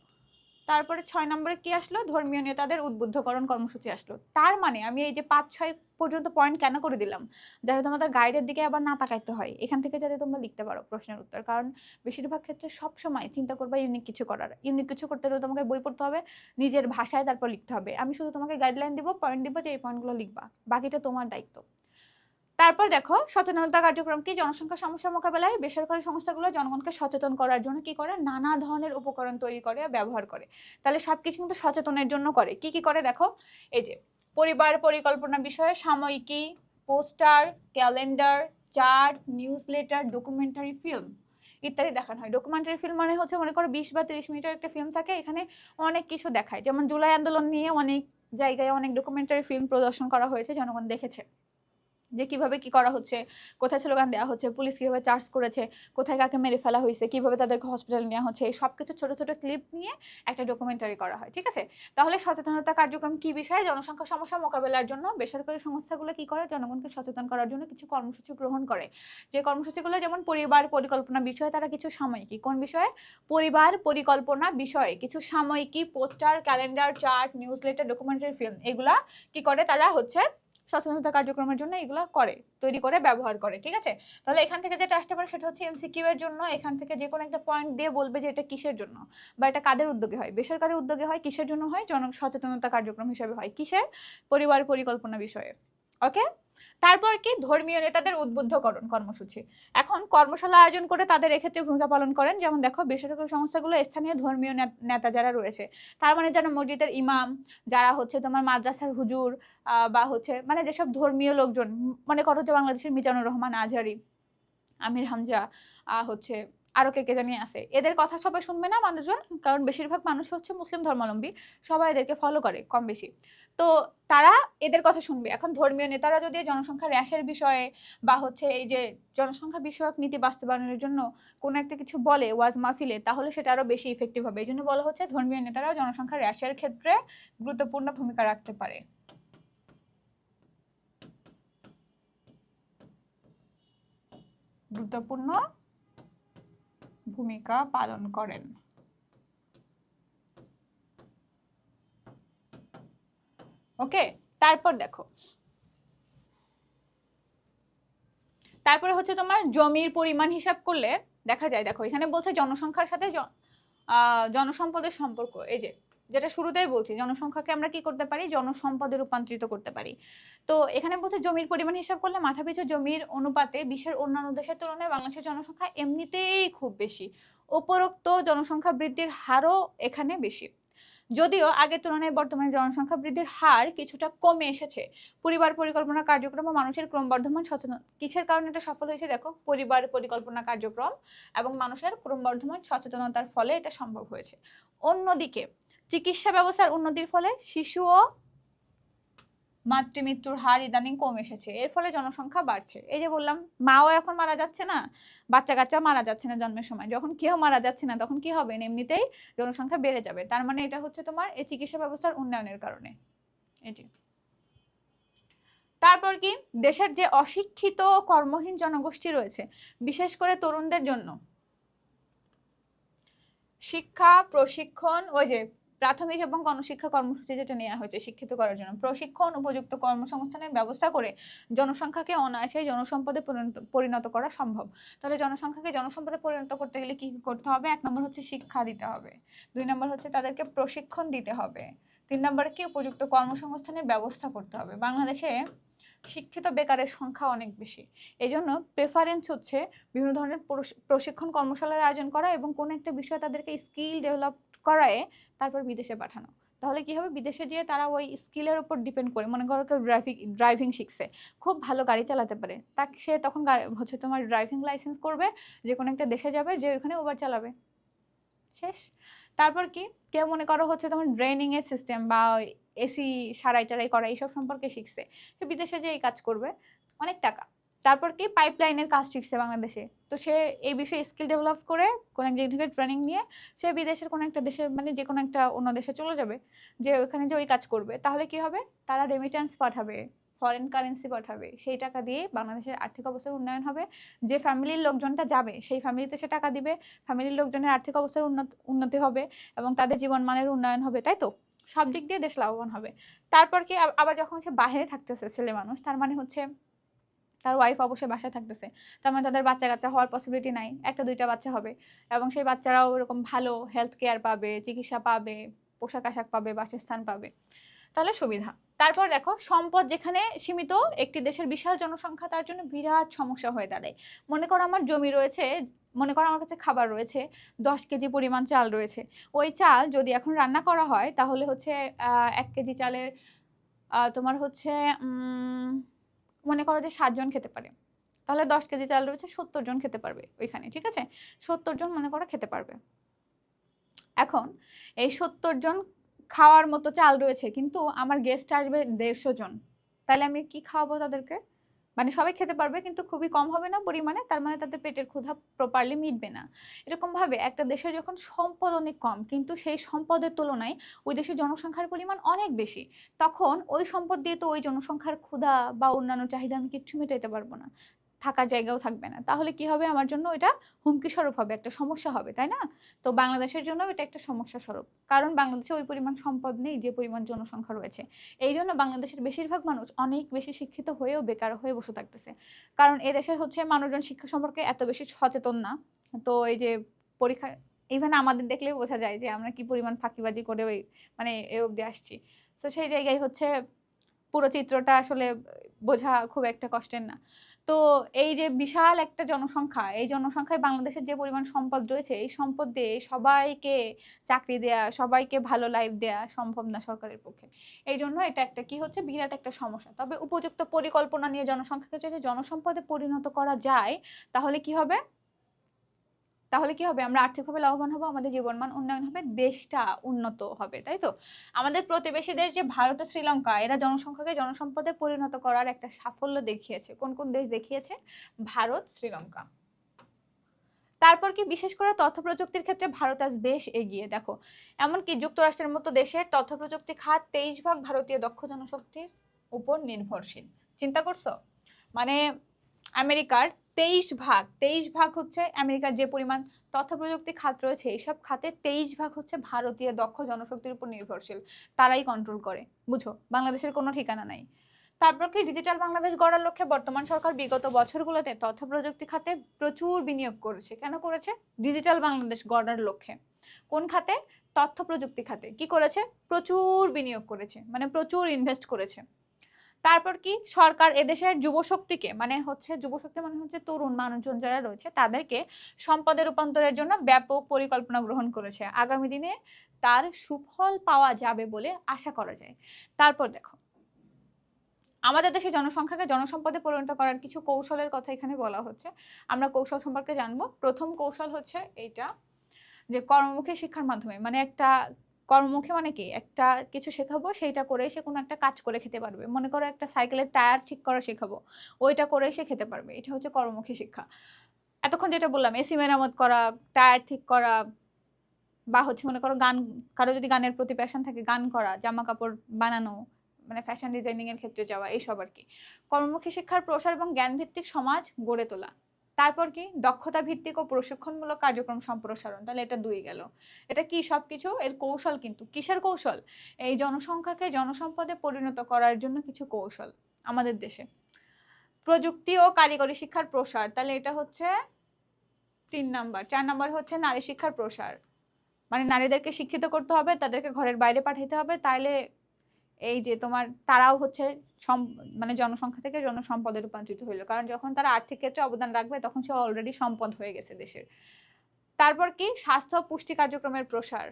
A: তারপরে 6 নম্বরে কি আসলো, ধর্মীয় নেতাদের উদ্বুদ্ধকরণ কর্মসূচি আসলো। তার মানে আমি এই যে 5-6 পর্যন্ত পয়েন্ট কেন করে দিলাম, যাতে তোমাদের গাইডের দিকে আবার না তাকাইতে হয়, এখান থেকে যাতে তোমরা লিখতে পারো প্রশ্নের উত্তর। কারণ বেশিরভাগ ক্ষেত্রে সব সময় চিন্তা করবা ইউনিক কিছু করতে গেলে তোমাকে বই পড়তে হবে, নিজের ভাষায় তারপর লিখতে হবে। আমি শুধু তোমাকে গাইডলাইন দিব, পয়েন্ট দিব, যে এই পয়েন্টগুলো লিখবা, বাকিটা তোমার দায়িত্ব। তারপর দেখো, সচেতনতা কার্যক্রম কি, জনসংখ্যা সমস্যা মোকাবেলায় বেসরকারি সংস্থাগুলো জনগণকে সচেতন করার জন্য কি করে, নানা ধরনের উপকরণ তৈরি করে ব্যবহার করে। তাহলে সবকিছু কিন্তু সচেতনের জন্য করে। কি কি করে দেখো, এই যে পরিবার পরিকল্পনা বিষয়ে সাময়িকী, poster, calendar, chart, news letter, documentary film ইত্যাদি দেখানো হয়। ডকুমেন্টারি ফিল্ম মানে হচ্ছে, মনে করো 20 বা 30 মিনিটের একটা ফিল্ম থাকে, এখানে অনেক কিছু দেখায়। যেমন জুলাই আন্দোলন নিয়ে অনেক জায়গায় অনেক ডকুমেন্টারি ফিল্ম প্রদর্শন করা হয়েছে, জনগণ দেখেছে। যে কিভাবে কি করা হচ্ছে, কোথায় স্লোগান দেওয়া হচ্ছে, পুলিশ কিভাবে চার্জ করেছে, কোথায় কাকে মেরে ফেলা হয়েছে, কিভাবে তাদেরকে হসপিটালে নেওয়া হচ্ছে, এই সব কিছু ছোট ছোট ক্লিপ নিয়ে একটা ডকুমেন্টারি করা হয়। ঠিক আছে, তাহলে সচেতনতা কার্যক্রম কি বিষয়ে? জনসংখ্যা সমস্যা মোকাবেলার জন্য বেসরকারি সংস্থাগুলো কি করে? জনগণকে সচেতন করার জন্য কিছু কর্মসূচি গ্রহণ করে। যে কর্মসূচিগুলো যেমন পরিবার পরিকল্পনা বিষয়ে তারা কিছু সাময়িকী, কোন বিষয়ে? পরিবার পরিকল্পনা বিষয়ে কিছু সাময়িকী, poster, calendar, chart, news letter, documentary film, এগুলা কি করে? তারা হচ্ছে সচেতনতা কার্যক্রমের জন্য এগুলো করে, তৈরি করে ব্যবহার করে। ঠিক আছে, তাহলে এখান থেকে যেটা আসতে পারে সেটা হচ্ছে এমসিকিউ এর জন্য। এখান থেকে যে কোনো একটা পয়েন্ট দিয়ে বলবে যে এটা কিসের জন্য বা এটা কাদের উদ্যোগে হয়। বেসরকারি উদ্যোগে হয়, কিসের জন্য হয়? জন সচেতনতা কার্যক্রম হিসেবে হয়। কিসের? পরিবার পরিকল্পনা বিষয়ে। ওকে, তারপর কি? ধর্মীয় নেতাদের উদ্বুদ্ধকরণ কর্মসূচি। এখন কর্মশালা আয়োজন করে তাদের এক্ষেত্রে ভূমিকা পালন করেন। যেমন দেখো, বেসরকারি সংস্থাগুলো স্থানীয় ধর্মীয় নেতা যারা রয়েছে, তার মানে যারা মসজিদের ইমাম, যারা হচ্ছে তোমার মাদ্রাসার হুজুর, বা হচ্ছে মানে যেসব ধর্মীয় লোকজন, মনে করো যে বাংলাদেশের মিজানুর রহমান আজহারি, আমির হামজা, হচ্ছে আরো কে কে জানি আছে, এদের কথা সবাই শুনবে না মানুষজন, কারণ বেশিরভাগ মানুষ হচ্ছে মুসলিম ধর্মাবলম্বী, সবাই এদেরকে ফলো করে কম বেশি। তো তারা এদের কথা শুনবে। এখন ধর্মীয় নেতারা যদি জনসংখ্যা হ্রাসের বিষয়ে বা হচ্ছে এই যে জনসংখ্যা বিষয়ক নীতি বাস্তবায়নের জন্য কোনো একটা কিছু বলে ওয়াজ মাহফিলে, তাহলে সেটা আরো বেশি ইফেক্টিভ হবে। এই জন্য বলা হচ্ছে ধর্মীয় নেতারাও জনসংখ্যা হ্রাসের ক্ষেত্রে গুরুত্বপূর্ণ ভূমিকা রাখতে পারে, গুরুত্বপূর্ণ ভূমিকা পালন করেন। ওকে, তারপর দেখো, তারপরে হচ্ছে তোমার জমির পরিমাণ হিসাব করলে দেখা যায়, দেখো এখানে বলছে জনসংখ্যার সাথে জনসম্পদের সম্পর্ক। এই যে যেটা শুরুতেই বলছি, জনসংখ্যাকে আমরা কি করতে পারি? জনসম্পদে রূপান্তরিত করতে পারি। তো এখানে বলছে জমির পরিমাণ হিসাব করলে মাথাপিছু জমির অনুপাতে বিশ্বের অন্যান্য দেশের তুলনায় বাংলাদেশের জনসংখ্যা এমনিতেই খুব বেশি। উপরোক্ত জনসংখ্যা বৃদ্ধির হারও এখানে বেশি। যদিও আগের তুলনায় বর্তমানে জনসংখ্যা বৃদ্ধির হার কিছুটা কমে এসেছে। পরিবার পরিকল্পনা কার্যক্রম ও মানুষের ক্রমবর্ধমান সচেতন, কিসের কারণে এটা সফল হয়েছে? দেখো, পরিবার পরিকল্পনা কার্যক্রম এবং মানুষের ক্রমবর্ধমান সচেতনতার ফলে এটা সম্ভব হয়েছে। অন্যদিকে চিকিৎসা ব্যবস্থার উন্নতির ফলে শিশু ও মাতৃমৃত্যুর হার ইদানিং কমে এসেছে, এর ফলে জনসংখ্যা বাড়ছে। এই যে বললাম, মাও এখন মারা যাচ্ছে না, বাচ্চা কাচ্চা মারা যাচ্ছে না জন্মের সময়, যখন কেউ মারা যাচ্ছে না তখন কি হবে? এমনিতেই জনসংখ্যা বেড়ে যাবে। তার মানে এটা হচ্ছে তোমার এই চিকিৎসা ব্যবস্থার উন্নয়নের কারণে। এটি তারপর কি? দেশের যে অশিক্ষিত কর্মহীন জনগোষ্ঠী রয়েছে, বিশেষ করে তরুণদের জন্য শিক্ষা প্রশিক্ষণ, ওই যে প্রাথমিক এবং গণশিক্ষা কর্মসূচি যেটা নেওয়া হয়েছে শিক্ষিত করার জন্য, প্রশিক্ষণ উপযুক্ত কর্মসংস্থানের ব্যবস্থা করে জনসংখ্যাকে অনায়াসে জনসম্পদে পরিণত করা সম্ভব। তাহলে জনসংখ্যাকে জনসম্পদে পরিণত করতে গেলে কি করতে হবে? 1 নম্বর হচ্ছে শিক্ষা দিতে হবে, 2 নম্বর হচ্ছে তাদেরকে প্রশিক্ষণ দিতে হবে, 3 নম্বরে কি? উপযুক্ত কর্মসংস্থানের ব্যবস্থা করতে হবে। বাংলাদেশে শিক্ষিত বেকারের সংখ্যা অনেক বেশি, এই জন্য প্রেফারেন্স হচ্ছে বিভিন্ন ধরনের প্রশিক্ষণ কর্মশালার আয়োজন করা এবং কোনো একটা বিষয়ে তাদেরকে স্কিল ডেভেলপ করায় তারপর বিদেশে পাঠানো। তাহলে কি হবে? বিদেশে গিয়ে তারা ওই স্কিলের উপর ডিপেন্ড করে, মনে করো কেউ ড্রাইভিং শিখছে, খুব ভালো গাড়ি চালাতে পারে, তাকে সে তখন হচ্ছে তোমার ড্রাইভিং লাইসেন্স করবে, যে কোনো একটা দেশে যাবে, যে ওখানে উবার চালাবে, শেষ। তারপর কি? কেউ মনে করো হচ্ছে তোমার ড্রেনিং এর সিস্টেম বা এসি সারাই টারাই করা এইসব সম্পর্কে শিখছে, সে বিদেশে যে এই কাজ করবে, অনেক টাকা। তারপর কি? পাইপলাইনের কাজ শিখছে বাংলাদেশে, তো সে এই বিষয়ে স্কিল ডেভেলপ করে কোনো এক জায়গা থেকে ট্রেনিং নিয়ে সে বিদেশের কোনো একটা দেশে, মানে যে কোনো একটা অন্য দেশে চলে যাবে, যে ওখানে যে ওই কাজ করবে। তাহলে কি হবে? তারা রেমিটেন্স পাঠাবে, ফরেন কারেন্সি পাঠাবে, সেই টাকা দিয়ে বাংলাদেশের আর্থিক অবস্থার উন্নয়ন হবে। যে ফ্যামিলির লোকজনটা যাবে সেই ফ্যামিলিতে সে টাকা দিবে, ফ্যামিলির লোকজনের আর্থিক অবস্থার উন্নতি হবে এবং তাদের জীবনমানের উন্নয়ন হবে, তাই তো? সব দিক দিয়ে দেশ লাভবান হবে। তারপর কি? আবার যখন সে বাইরে থাকতেছে ছেলে মানুষ, তার মানে হচ্ছে তার ওয়াইফ অবশ্যই বাসায় থাকতেছে, তার মানে তাদের বাচ্চা কাচ্চা হওয়ার পসিবিলিটি নাই, 1-2টা বাচ্চা হবে এবং সেই বাচ্চারাও এরকম ভালো হেলথ কেয়ার পাবে, চিকিৎসা পাবে, পোশাক আশাক পাবে, বাসস্থান পাবে, তাহলে সুবিধা। তারপর দেখো, সম্পদ যেখানে সীমিত, একটি দেশের বিশাল জনসংখ্যা তার জন্য বিরাট সমস্যা হয়ে দাঁড়ায়। মনে করো আমার জমি রয়েছে, মনে করো আমার কাছে খাবার রয়েছে, 10 কেজি পরিমাণ চাল রয়েছে, ওই চাল যদি এখন রান্না করা হয় তাহলে হচ্ছে 1 কেজি চালের তোমার হচ্ছে মনে করো যে 7 জন খেতে পারে, তাহলে 10 কেজি চাল রয়েছে, 70 জন খেতে পারবে ওইখানে, ঠিক আছে? 70 জন মনে করো খেতে পারবে। এখন এই 70 জন খাওয়ার মতো চাল রয়েছে, কিন্তু আমার গেস্ট আসবে 150 জন, তাহলে আমি কি খাওয়াবো তাদেরকে? মানে সবাই খেতে পারবে কিন্তু খুবই কম হবে না পরিমাণে, তার মানে তাদের পেটের ক্ষুধা প্রপারলি মিটবে না। এরকম ভাবে একটা দেশের যখন সম্পদ অনেক কম কিন্তু সেই সম্পদের তুলনায় ওই দেশের জনসংখ্যার পরিমাণ অনেক বেশি, তখন ওই সম্পদ দিয়ে তো ওই জনসংখ্যার ক্ষুধা বা অন্যান্য চাহিদা আমি কিচ্ছু মেটাইতে পারবো না, থাকার জায়গাও থাকবে না। তাহলে কি হবে, আমার জন্য এটা হুমকি স্বরূপ হবে, একটা সমস্যা হবে, তাই না? তো বাংলাদেশের জন্য এটা একটা সমস্যা স্বরূপ, কারণ বাংলাদেশে ওই পরিমাণ সম্পদ নেই যে পরিমাণ জনসংখ্যা রয়েছে। এই জন্য বাংলাদেশের বেশিরভাগ মানুষ অনেক বেশি শিক্ষিত হয়েও বেকার হয়ে বসে থাকতেছে, কারণ এদেশের হচ্ছে মানুষজন শিক্ষা সম্পর্কে এত বেশি সচেতন না। তো এই যে পরীক্ষা, ইভেন আমাদের দেখলেই বোঝা যায় যে আমরা কি পরিমাণ ফাঁকিবাজি করে ওই মানে এ অবধি আসছি। তো সেই জায়গায় হচ্ছে পুরো চিত্রটা আসলে বোঝা খুব একটা কষ্টের না। তো এই যে বিশাল একটা জনসংখ্যা, এই জনসংখ্যায় বাংলাদেশের যে পরিমাণ সম্পদ রয়েছে, এই সম্পদ দিয়ে সবাইকে চাকরি দেয়া, সবাইকে ভালো লাইফ দেয়া সম্ভব না সরকারের পক্ষে। এই জন্য এটা একটা কি হচ্ছে, বিরাট একটা সমস্যা। তবে উপযুক্ত পরিকল্পনা নিয়ে জনসংখ্যাকে যদি জনসম্পদে পরিণত করা যায়, তাহলে কি হবে, তাহলে কি হবে, আমরা আর্থিকভাবে লাভবান হবো, আমাদের জীবনমান উন্নয়ন হবে, দেশটা উন্নত হবে, তাই তো? আমাদের প্রতিবেশী দেশ যে ভারত ও শ্রীলঙ্কা, এরা জনসংখ্যাকে জনসম্পদে পরিণত করার একটা সাফল্য দেখিয়েছে। কোন কোন দেশ দেখিয়েছে? ভারত, শ্রীলঙ্কা। তারপর কি, বিশেষ করে তথ্য প্রযুক্তির ক্ষেত্রে ভারত আজ বেশ এগিয়ে। দেখো, এমনকি যুক্তরাষ্ট্রের মতো দেশের তথ্য প্রযুক্তি খাত 23 ভাগ ভারতীয় দক্ষ জনশক্তির উপর নির্ভরশীল। চিন্তা করছো, মানে আমেরিকার 23 ভাগ হচ্ছে, আমেরিকার যে পরিমাণ তথ্য প্রযুক্তি খাত রয়েছে এইসব খাতে 23 ভাগ হচ্ছে ভারতীয় দক্ষ জনশক্তির উপর নির্ভরশীল, তারাই কন্ট্রোল করে। বুঝো, বাংলাদেশের কোনো ঠিকানা নাই। তারপর কি, ডিজিটাল বাংলাদেশ গড়ার লক্ষ্যে বর্তমান সরকার বিগত বছরগুলোতে তথ্য প্রযুক্তি খাতে প্রচুর বিনিয়োগ করেছে। কেন করেছে? ডিজিটাল বাংলাদেশ গড়ার লক্ষ্যে। কোন খাতে? তথ্য প্রযুক্তি খাতে। কি করেছে? প্রচুর বিনিয়োগ করেছে, মানে প্রচুর ইনভেস্ট করেছে। তারপর কি, সরকার এদেশের যুবশক্তিকে, মানে হচ্ছে যুবশক্তি মানে হচ্ছে তরুণ মানুষজন যারা রয়েছে, তাদেরকে সম্পদে রূপান্তরের জন্য ব্যাপক পরিকল্পনা গ্রহণ করেছে। আগামী দিনে তার সুফল পাওয়া যাবে বলে আশা করা যায়। তারপর দেখো, আমাদের দেশে জনসংখ্যাকে জনসম্পদে পরিণত করার কিছু কৌশলের কথা এখানে বলা হচ্ছে। আমরা কৌশল সম্পর্কে জানবো। প্রথম কৌশল হচ্ছে এইটা, যে কর্মমুখী শিক্ষার মাধ্যমে, মানে একটা কর্মমুখী মানে কি, একটা কিছু শেখাবো, সেইটা করে সে কোনো একটা কাজ করে খেতে পারবে। মনে করো একটা সাইকেলের টায়ার ঠিক করা শেখাবো, ওইটা করে সে খেতে পারবে, এটা হচ্ছে কর্মমুখী শিক্ষা। এতক্ষণ যেটা বললাম, এসি মেরামত করা, টায়ার ঠিক করা, বা হচ্ছে মনে করো গান, কারো যদি গানের প্রতি প্যাশন থাকে, গান করা, জামা কাপড় বানানো, মানে ফ্যাশন ডিজাইনিং এর ক্ষেত্রে যাওয়া, এইসব আর কি। কর্মমুখী শিক্ষার প্রসার এবং জ্ঞান ভিত্তিক সমাজ গড়ে তোলা। তারপর কি, দক্ষতা ভিত্তিক ও প্রশিক্ষণমূলক কার্যক্রম সম্প্রসারণ। তাহলে এটা 2 গেল। এটা কি, সবকিছু এর কৌশল। কিন্তু কিসের কৌশল? এই জনসংখ্যাকে জনসম্পদে পরিণত করার জন্য কিছু কৌশল আমাদের দেশে। প্রযুক্তি ও কারিগরি শিক্ষার প্রসার, তাহলে এটা হচ্ছে 3 নাম্বার। 4 নাম্বার হচ্ছে নারী শিক্ষার প্রসার, মানে নারীদেরকে শিক্ষিত করতে হবে, তাদেরকে ঘরের বাইরে পাঠাইতে হবে, তাইলে এই যে তোমার তারাও হচ্ছে মানে জনসংখ্যা থেকে জনসম্পদে রূপান্তরিত হইলো, কারণ যখন তারা আর্থিক ক্ষেত্রে অবদান রাখবে তখন সে অলরেডি সম্পদ হয়ে গেছে দেশের। তারপর কি, স্বাস্থ্য পুষ্টি কার্যক্রমের প্রসার।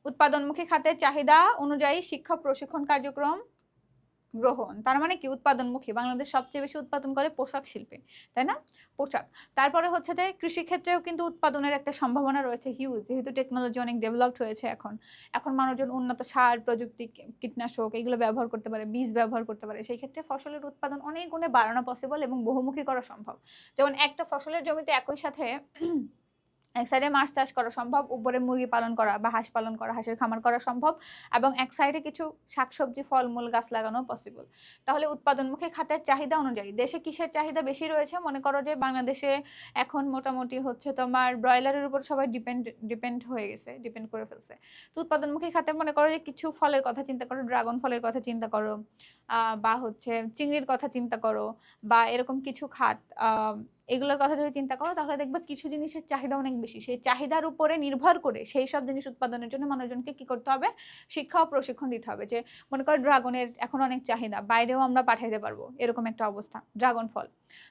A: উৎপাদনমুখী খাতের চাহিদা অনুযায়ী শিক্ষা প্রশিক্ষণ কার্যক্রম গ্রহণ। তার মানে কি, উৎপাদনমুখী, বাংলাদেশ সবচেয়ে বেশি উৎপাদন করে পোশাক শিল্পে, তাই না? পোশাক। তারপরে হচ্ছে যে কৃষি ক্ষেত্রেও কিন্তু উৎপাদনের একটা সম্ভাবনা রয়েছে হিউজ, যেহেতু টেকনোলজি অনেক ডেভেলপড হয়েছে। এখন এখন মানুষজন উন্নত সার, প্রযুক্তি, কীটনাশক এগুলো ব্যবহার করতে পারে, বীজ ব্যবহার করতে পারে। সেই ক্ষেত্রে ফসলের উৎপাদন অনেক গুণে বাড়ানো পসিবল এবং বহুমুখী করা সম্ভব। যেমন একটা ফসলের জমিতে একই সাথে এক সাইডে মাছ চাষ করা সম্ভব, উপরে মুরগি পালন করা বা হাঁস পালন করা, হাঁসের খামার করা সম্ভব, এবং এক সাইডে কিছু শাকসবজি, ফলমূল গাছ লাগানো পসিবল। তাহলে উৎপাদনমুখী খাতের চাহিদা অনুযায়ী দেশে কিসের চাহিদা বেশি রয়েছে? মনে করো যে বাংলাদেশে এখন মোটামুটি হচ্ছে তোমার ব্রয়লারের উপর সবাই ডিপেন্ড হয়ে গেছে, ডিপেন্ড করে ফেলছে। তো উৎপাদনমুখী খাতে মনে করো যে কিছু ফলের কথা চিন্তা করো, ড্রাগন ফলের কথা চিন্তা করো, বা হচ্ছে চিংড়ির কথা চিন্তা করো, বা এরকম কিছু খাত, এগুলোর কথা যদি চিন্তা করো, তাহলে দেখবে কিছু জিনিসের চাহিদা অনেক বেশি। সেই চাহিদার উপরে নির্ভর করে সেই সব জিনিস উৎপাদনের জন্য মানুষজনকে কি করতে হবে? শিক্ষা ও প্রশিক্ষণ দিতে হবে। যে মনে করো ড্রাগনের এখন অনেক চাহিদা, বাইরেও আমরা পাঠাইতে পারবো, এরকম একটা অবস্থা, ড্রাগন ফল।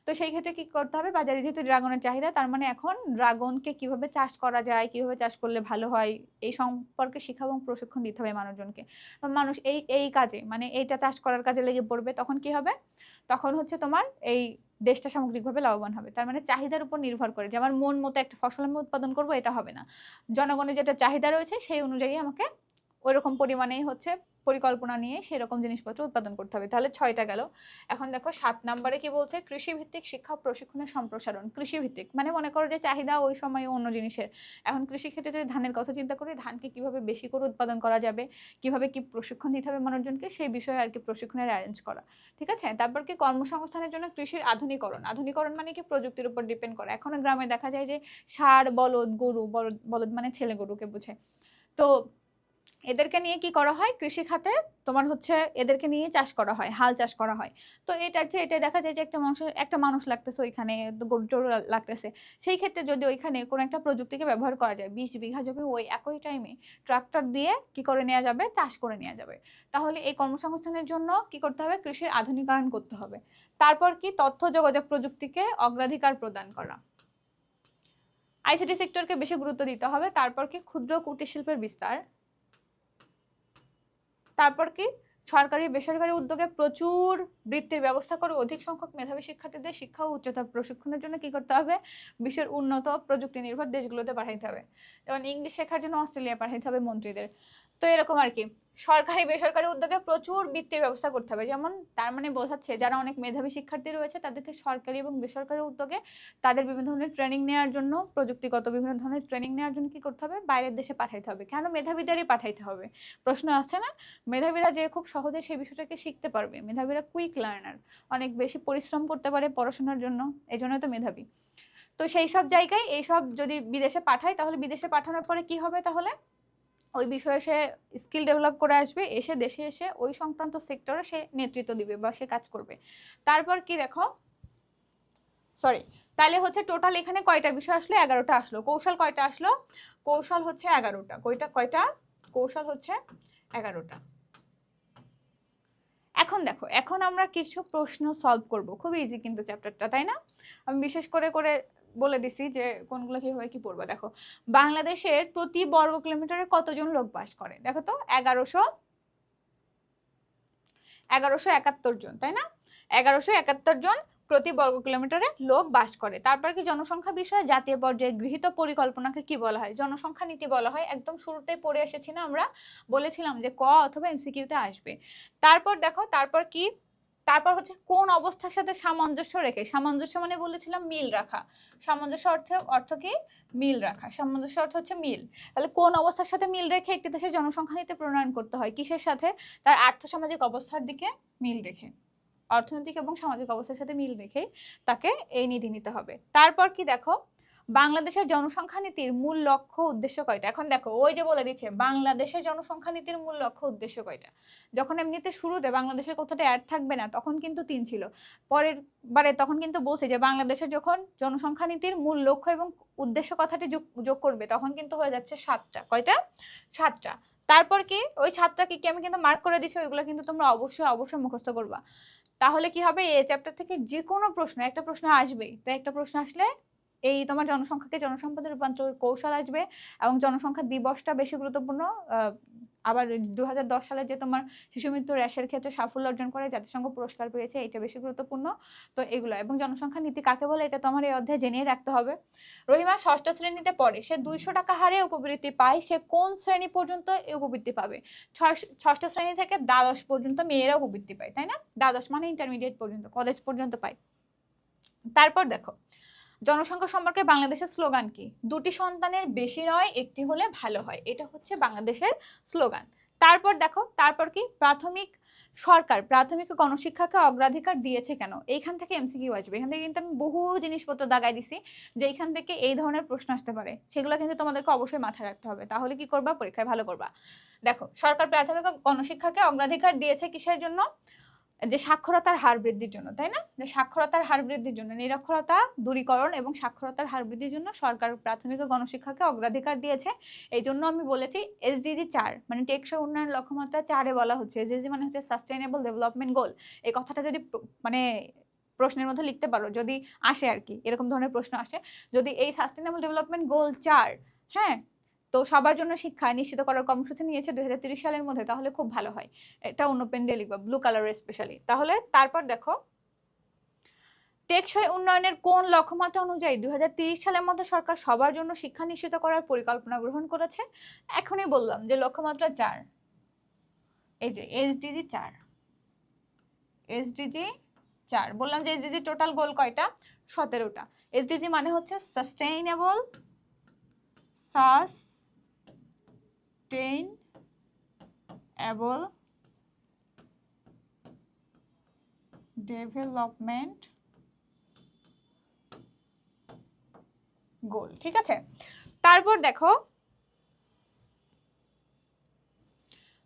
A: তো সেই ক্ষেত্রে কি করতে হবে? বাজারে যেহেতু ড্রাগনের চাহিদা, তার মানে এখন ড্রাগনকে কিভাবে চাষ করা যায়, কিভাবে চাষ করলে ভালো হয়, এই সম্পর্কে শিক্ষা এবং প্রশিক্ষণ দিতে হবে মানুষজনকে। মানুষ এই কাজে, মানে এইটা চাষ করার কাজে লেগে পড়বে, তখন কি হবে? তখন হচ্ছে তোমার এই দেশটা সামগ্রিকভাবে লাভবান হবে। তার মানে চাহিদার উপর নির্ভর করে, যে আমার মন মতো একটা ফসল আমি উৎপাদন করবো, এটা হবে না। জনগণের যেটা চাহিদা রয়েছে সেই অনুযায়ী আমাকে ওইরকম পরিমাণেই হচ্ছে পরিকল্পনা নিয়ে সেরকম জিনিসপত্র উৎপাদন করতে হবে। তাহলে 6টা গেল। এখন দেখো 7 নম্বরে কি বলছে, কৃষিভিত্তিক শিক্ষা ও প্রশিক্ষণের সম্প্রসারণ। কৃষিভিত্তিক মানে মনে করো যে চাহিদা ওই সময় অন্য জিনিসের। এখন কৃষি ক্ষেত্রে যদি ধানের কথা চিন্তা করি, ধানকে কিভাবে বেশি করে উৎপাদন করা যাবে, কিভাবে কি প্রশিক্ষণ দিতে হবে মানুষজনকে, সেই বিষয়ে আর কি প্রশিক্ষণের অ্যারেঞ্জ করা। ঠিক আছে, তারপর কি কর্মসংস্থানের জন্য কৃষির আধুনিকরণ। আধুনিকরণ মানে কি প্রযুক্তির উপর ডিপেন্ড করা। এখনো গ্রামে দেখা যায় যে ষাঁড়, বলদ, গরু, বলদ মানে ছেলে গরুকে বোঝে, তো এদেরকে নিয়ে কি করা হয় কৃষি খাতে, তোমার হচ্ছে এদেরকে নিয়ে চাষ করা হয়, হাল চাষ করা হয়। তো এটার যে এটা দেখা যায় যে একটা মানুষ লাগতেছে ওইখানে, গরু টরু লাগতেছে। সেই ক্ষেত্রে যদি ওইখানে কোনো একটা প্রযুক্তিকে ব্যবহার করা যায়, 20 বিঘা জমি ওই একই টাইমে ট্রাক্টর দিয়ে কি করে নেওয়া যাবে, চাষ করে নেওয়া যাবে। তাহলে এই কর্মসংস্থানের জন্য কি করতে হবে, কৃষির আধুনিকায়ন করতে হবে। তারপর কি তথ্য যোগাযোগ প্রযুক্তিকে অগ্রাধিকার প্রদান করা, আইসিটি সেক্টরকে বেশি গুরুত্ব দিতে হবে। তারপর কি ক্ষুদ্র কুটির শিল্পের বিস্তার। তারপর কি সরকারি বেসরকারি উদ্যোগে প্রচুর বৃত্তির ব্যবস্থা করে অধিক সংখ্যক মেধাবী শিক্ষার্থীদের শিক্ষা ও উচ্চতর প্রশিক্ষণের জন্য কি করতে হবে, বিশ্বের উন্নত প্রযুক্তি নির্ভর দেশগুলোতে পাঠাইতে হবে। যেমন ইংলিশ শেখার জন্য অস্ট্রেলিয়া পাঠাইতে হবে মন্ত্রীদের। তো এরকম আর কি সরকারি বেসরকারি উদ্যোগে প্রচুর বৃত্তির ব্যবস্থা করতে হবে। যেমন তার মানে বোঝাচ্ছে যারা অনেক মেধাবী শিক্ষার্থী রয়েছে তাদেরকে সরকারি এবং বেসরকারি উদ্যোগে তাদের বিভিন্ন ধরনের ট্রেনিং নেওয়ার জন্য, প্রযুক্তিগত বিভিন্ন ধরনের ট্রেনিং নেওয়ার জন্য কি করতে হবে, বাইরের দেশে পাঠাইতে হবে। কেন মেধাবীদেরই পাঠাইতে হবে, প্রশ্ন আসছে না। মেধাবীরা যে খুব সহজে সেই বিষয়টাকে শিখতে পারবে, মেধাবীরা কুইক লার্নার, অনেক বেশি পরিশ্রম করতে পারে পড়াশোনার জন্য, এই জন্যই তো মেধাবী। তো সেই সব জায়গায় এইসব যদি বিদেশে পাঠায়, তাহলে বিদেশে পাঠানোর পরে কি হবে, তাহলে ওই বিষয়ে সে স্কিল ডেভেলপ করে আসবে, এসে দেশে এসে ওই সংক্রান্ত সেক্টরে সে নেতৃত্ব দিবে বা সে কাজ করবে। তারপর কি দেখো, সরি, তাহলে হচ্ছে টোটাল এখানে কয়টা বিষয় আসলো, 11টা আসলো। কৌশল কয়টা আসলো, কৌশল হচ্ছে 11টা। কয়টা কৌশল হচ্ছে 11টা। এখন দেখো, এখন আমরা কিছু প্রশ্ন সলভ করব, খুব ইজি কিন্তু চ্যাপ্টারটা, তাই না? আমি বিশেষ করে করে বলে দিছি যে কোনগুলো কিভাবে কি পড়বো। দেখো, বাংলাদেশের প্রতি বর্গ কিলোমিটারে কতজন লোক বাস করে, দেখো তো 1171 জন, তাই না? 1171 জন প্রতি বর্গ কিলোমিটারে লোক বাস করে। তারপর কি জনসংখ্যা বিষয়ে জাতীয় পর্যায়ে গৃহীত পরিকল্পনাকে কি বলা হয়, জনসংখ্যা নীতি বলা হয়। একদম শুরুতেই পড়ে এসেছি না, আমরা বলেছিলাম যে ক অথবা এমসিকিউতে আসবে। তারপর দেখো, তারপর কি, তারপর হচ্ছে কোন অবস্থার সাথে সামঞ্জস্য রেখে, সামঞ্জস্য মানে বলেছিলাম মিল রাখা, সামঞ্জস্য অর্থ কি, মিল রাখা, সামঞ্জস্য অর্থ হচ্ছে মিল। তাহলে কোন অবস্থার সাথে মিল রেখে একটি দেশের জনসংখ্যা নীতি প্রণয়ন করতে হয়, কিসের সাথে, তার আর্থসামাজিক অবস্থার দিকে মিল রেখে, অর্থনৈতিক এবং সামাজিক অবস্থার সাথে মিল রেখে তাকে এই নীতি নিতে হবে। তারপর কি দেখো, বাংলাদেশের জনসংখ্যা নীতির মূল লক্ষ্য উদ্দেশ্য কয়টা। এখন দেখো ওই যে বলে দিচ্ছে বাংলাদেশের জনসংখ্যা নীতির মূল লক্ষ্য উদ্দেশ্য কয়টা, যখন এমনিতে শুরুতে বাংলাদেশের কথাটা অ্যাড থাকবে না তখন কিন্তু 3 ছিল, পরের বারে তখন কিন্তু বলছে যে বাংলাদেশের যখন জনসংখ্যা নীতির মূল লক্ষ্য এবং উদ্দেশ্য কথাটি যোগ করবে তখন কিন্তু হয়ে যাচ্ছে 7টা। কয়টা, 7টা। তারপর কি ওই 7টা কি আমি কিন্তু মার্ক করে দিচ্ছি, ওইগুলো কিন্তু তোমরা অবশ্যই মুখস্থ করবা। তাহলে কি হবে, এই চ্যাপ্টার থেকে যে কোনো প্রশ্ন, একটা প্রশ্ন আসবেই। তো একটা প্রশ্ন আসলে এই তোমার জনসংখ্যাকে জনসম্পদে রূপান্তর কৌশল আসবে, এবং জনসংখ্যা দিবসটা বেশি গুরুত্বপূর্ণ। আবার 2010 সালে যে তোমার শিশু মৃত্যু হ্রাসের ক্ষেত্রে সাফল্য অর্জন করে জাতিসংঘ পুরস্কার পেয়েছে, এটা বেশি গুরুত্বপূর্ণ। তো এগুলো এবং জনসংখ্যা নীতি কাকে বলে এটা তোমার এই অধ্যায়ে জেনেই রাখতে হবে। রহিমা 6ষ্ঠ শ্রেণীতে পড়ে, সে 200 টাকা হারে উপবৃত্তি পায়, সে কোন শ্রেণী পর্যন্ত এই উপবৃত্তি পাবে, 6ষ্ঠ শ্রেণী থেকে দ্বাদশ পর্যন্ত মেয়েরা উপবৃত্তি পায়, তাই না? দ্বাদশ মানে ইন্টারমিডিয়েট পর্যন্ত, কলেজ পর্যন্ত পায়। তারপর দেখো, জনসংখ্যা সম্পর্কে বাংলাদেশের স্লোগান কি, 2টি সন্তানের বেশি নয়, একটি হলে ভালো হয়, এটা হচ্ছে বাংলাদেশের স্লোগান। তারপর দেখো, তারপর কি সরকার প্রাথমিক গণশিক্ষাকে অগ্রাধিকার দিয়েছে কেন, এইখান থেকে এমসিকিউ আসবে। এখান থেকে কিন্তু আমি বহু জিনিসপত্র দাগাই দিছি যে এইখান থেকে এই ধরনের প্রশ্ন আসতে পারে, সেগুলো কিন্তু তোমাদেরকে অবশ্যই মাথায় রাখতে হবে, তাহলে কি করবা, পরীক্ষায় ভালো করবা। দেখো, সরকার প্রাথমিক গণশিক্ষাকে অগ্রাধিকার দিয়েছে কিসের জন্য, যে সাক্ষরতার হার বৃদ্ধির জন্য, তাই না? যে সাক্ষরতার হার বৃদ্ধির জন্য, নিরক্ষরতা দূরীকরণ এবং সাক্ষরতার হার বৃদ্ধির জন্য সরকার প্রাথমিক ও গণশিক্ষাকে অগ্রাধিকার দিয়েছে। এই জন্য আমি বলেছি এসডিজি 4 মানে টেকসই উন্নয়ন লক্ষ্যমাত্রা 4-এ বলা হচ্ছে, এসডিজি মানে হচ্ছে সাস্টেইনেবল ডেভেলপমেন্ট গোল। এই কথাটা যদি মানে প্রশ্নের মধ্যে লিখতে পারো, যদি আসে আর কি, এরকম ধরনের প্রশ্ন আসে, যদি এই সাস্টেইনেবল ডেভেলপমেন্ট গোল 4, হ্যাঁ, তো সবার জন্য শিক্ষা নিশ্চিত করার কর্মসূচি নিয়েছে 2030 সালের মধ্যে, তাহলে খুব ভালো হয়। এটা অন্য পেন দিয়ে লিখবা, ব্লু কালার স্পেশালি। তাহলে তারপর দেখো, টেকসই উন্নয়নের কোন লক্ষ্যমাত্রা অনুযায়ী 2030 সালের মধ্যে সরকার সবার জন্য শিক্ষা নিশ্চিত করার পরিকল্পনা গ্রহণ করেছে? এখনই বললাম যে লক্ষ্যমাত্রা 4, এই যে এসডিজি 4, এসডিজি 4 বললাম যে এসডিজি টোটাল গোল কয়টা? 17টা। এসডিজি মানে হচ্ছে সাস্টেইনেবল ডেভেলপমেন্ট গোল, ঠিক আছে। তারপর দেখো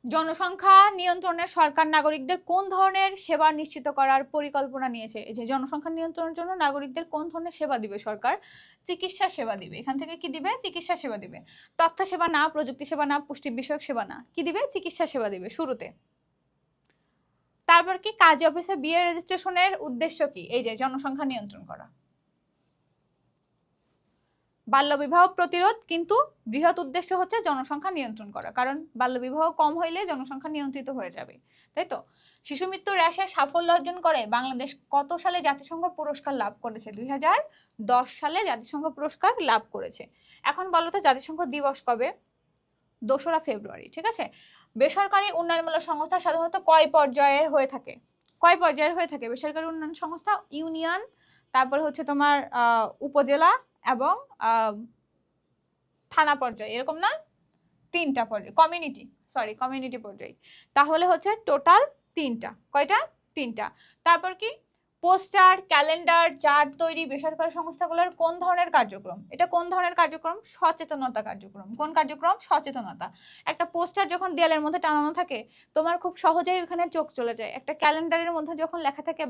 A: জনসংখ্যা নিয়ন্ত্রণে সরকার নাগরিকদের কোন ধরনের সেবা নিশ্চিত করার পরিকল্পনা নিয়েছে? এই যে জনসংখ্যা নিয়ন্ত্রণের জন্য নাগরিকদের কোন ধরনের সেবা দিবে সরকার? চিকিৎসা সেবা দিবে। এখান থেকে কি দিবে? চিকিৎসা সেবা দিবে। তথ্য সেবা না, প্রযুক্তি সেবা না, পুষ্টি বিষয়ক সেবা না, কি দিবে? চিকিৎসা সেবা দিবে শুরুতে। তারপর কি কাজী অফিসে বিয়ে রেজিস্ট্রেশনের উদ্দেশ্য কি? এই যে জনসংখ্যা নিয়ন্ত্রণ করা। বাল্যবিবাহ প্রতিরোধ, কিন্তু বৃহৎ উদ্দেশ্য হচ্ছে জনসংখ্যা নিয়ন্ত্রণ করা, কারণ বাল্যবিবাহ কম হইলে জনসংখ্যা নিয়ন্ত্রিত হয়ে যাবে, তাই তো। শিশু মৃত্যু হ্রাসে সাফল্য অর্জন করে বাংলাদেশ কত সালে জাতিসংঘ পুরস্কার লাভ করেছে? 2010 সালে জাতিসংঘ পুরস্কার লাভ করেছে। এখন বলো তো জাতিসংঘ দিবস কবে? 2রা ফেব্রুয়ারি, ঠিক আছে। বেসরকারি উন্নয়নমূলক সংস্থা সাধারণত কয় পর্যায়ের হয়ে থাকে? কয় পর্যায়ের হয়ে থাকে বেসরকারি উন্নয়ন সংস্থা? ইউনিয়ন, তারপর হচ্ছে তোমার উপজেলা এবং থানা পর্যায়ে, এরকম না? 3টা পর্যায়ে, কমিউনিটি পর্যায়ে। তাহলে হচ্ছে টোটাল 3টা। কয়টা? 3টা। তারপর কি পোস্টার, ক্যালেন্ডার, চার্ট তৈরি বেসরকারি সংস্থাগুলোর কোন ধরনের কার্যক্রম? এটা কোন ধরনের কার্যক্রম? সচেতনতা কার্যক্রম। কোন কার্যক্রম? সচেতনতা। একটা পোস্টার যখন দেয়ালের মধ্যে টানানো থাকে তোমার খুব সহজেই ওখানে চোখ চলে যায়। একটা ক্যালেন্ডারের মধ্যে যখন লেখা থাকে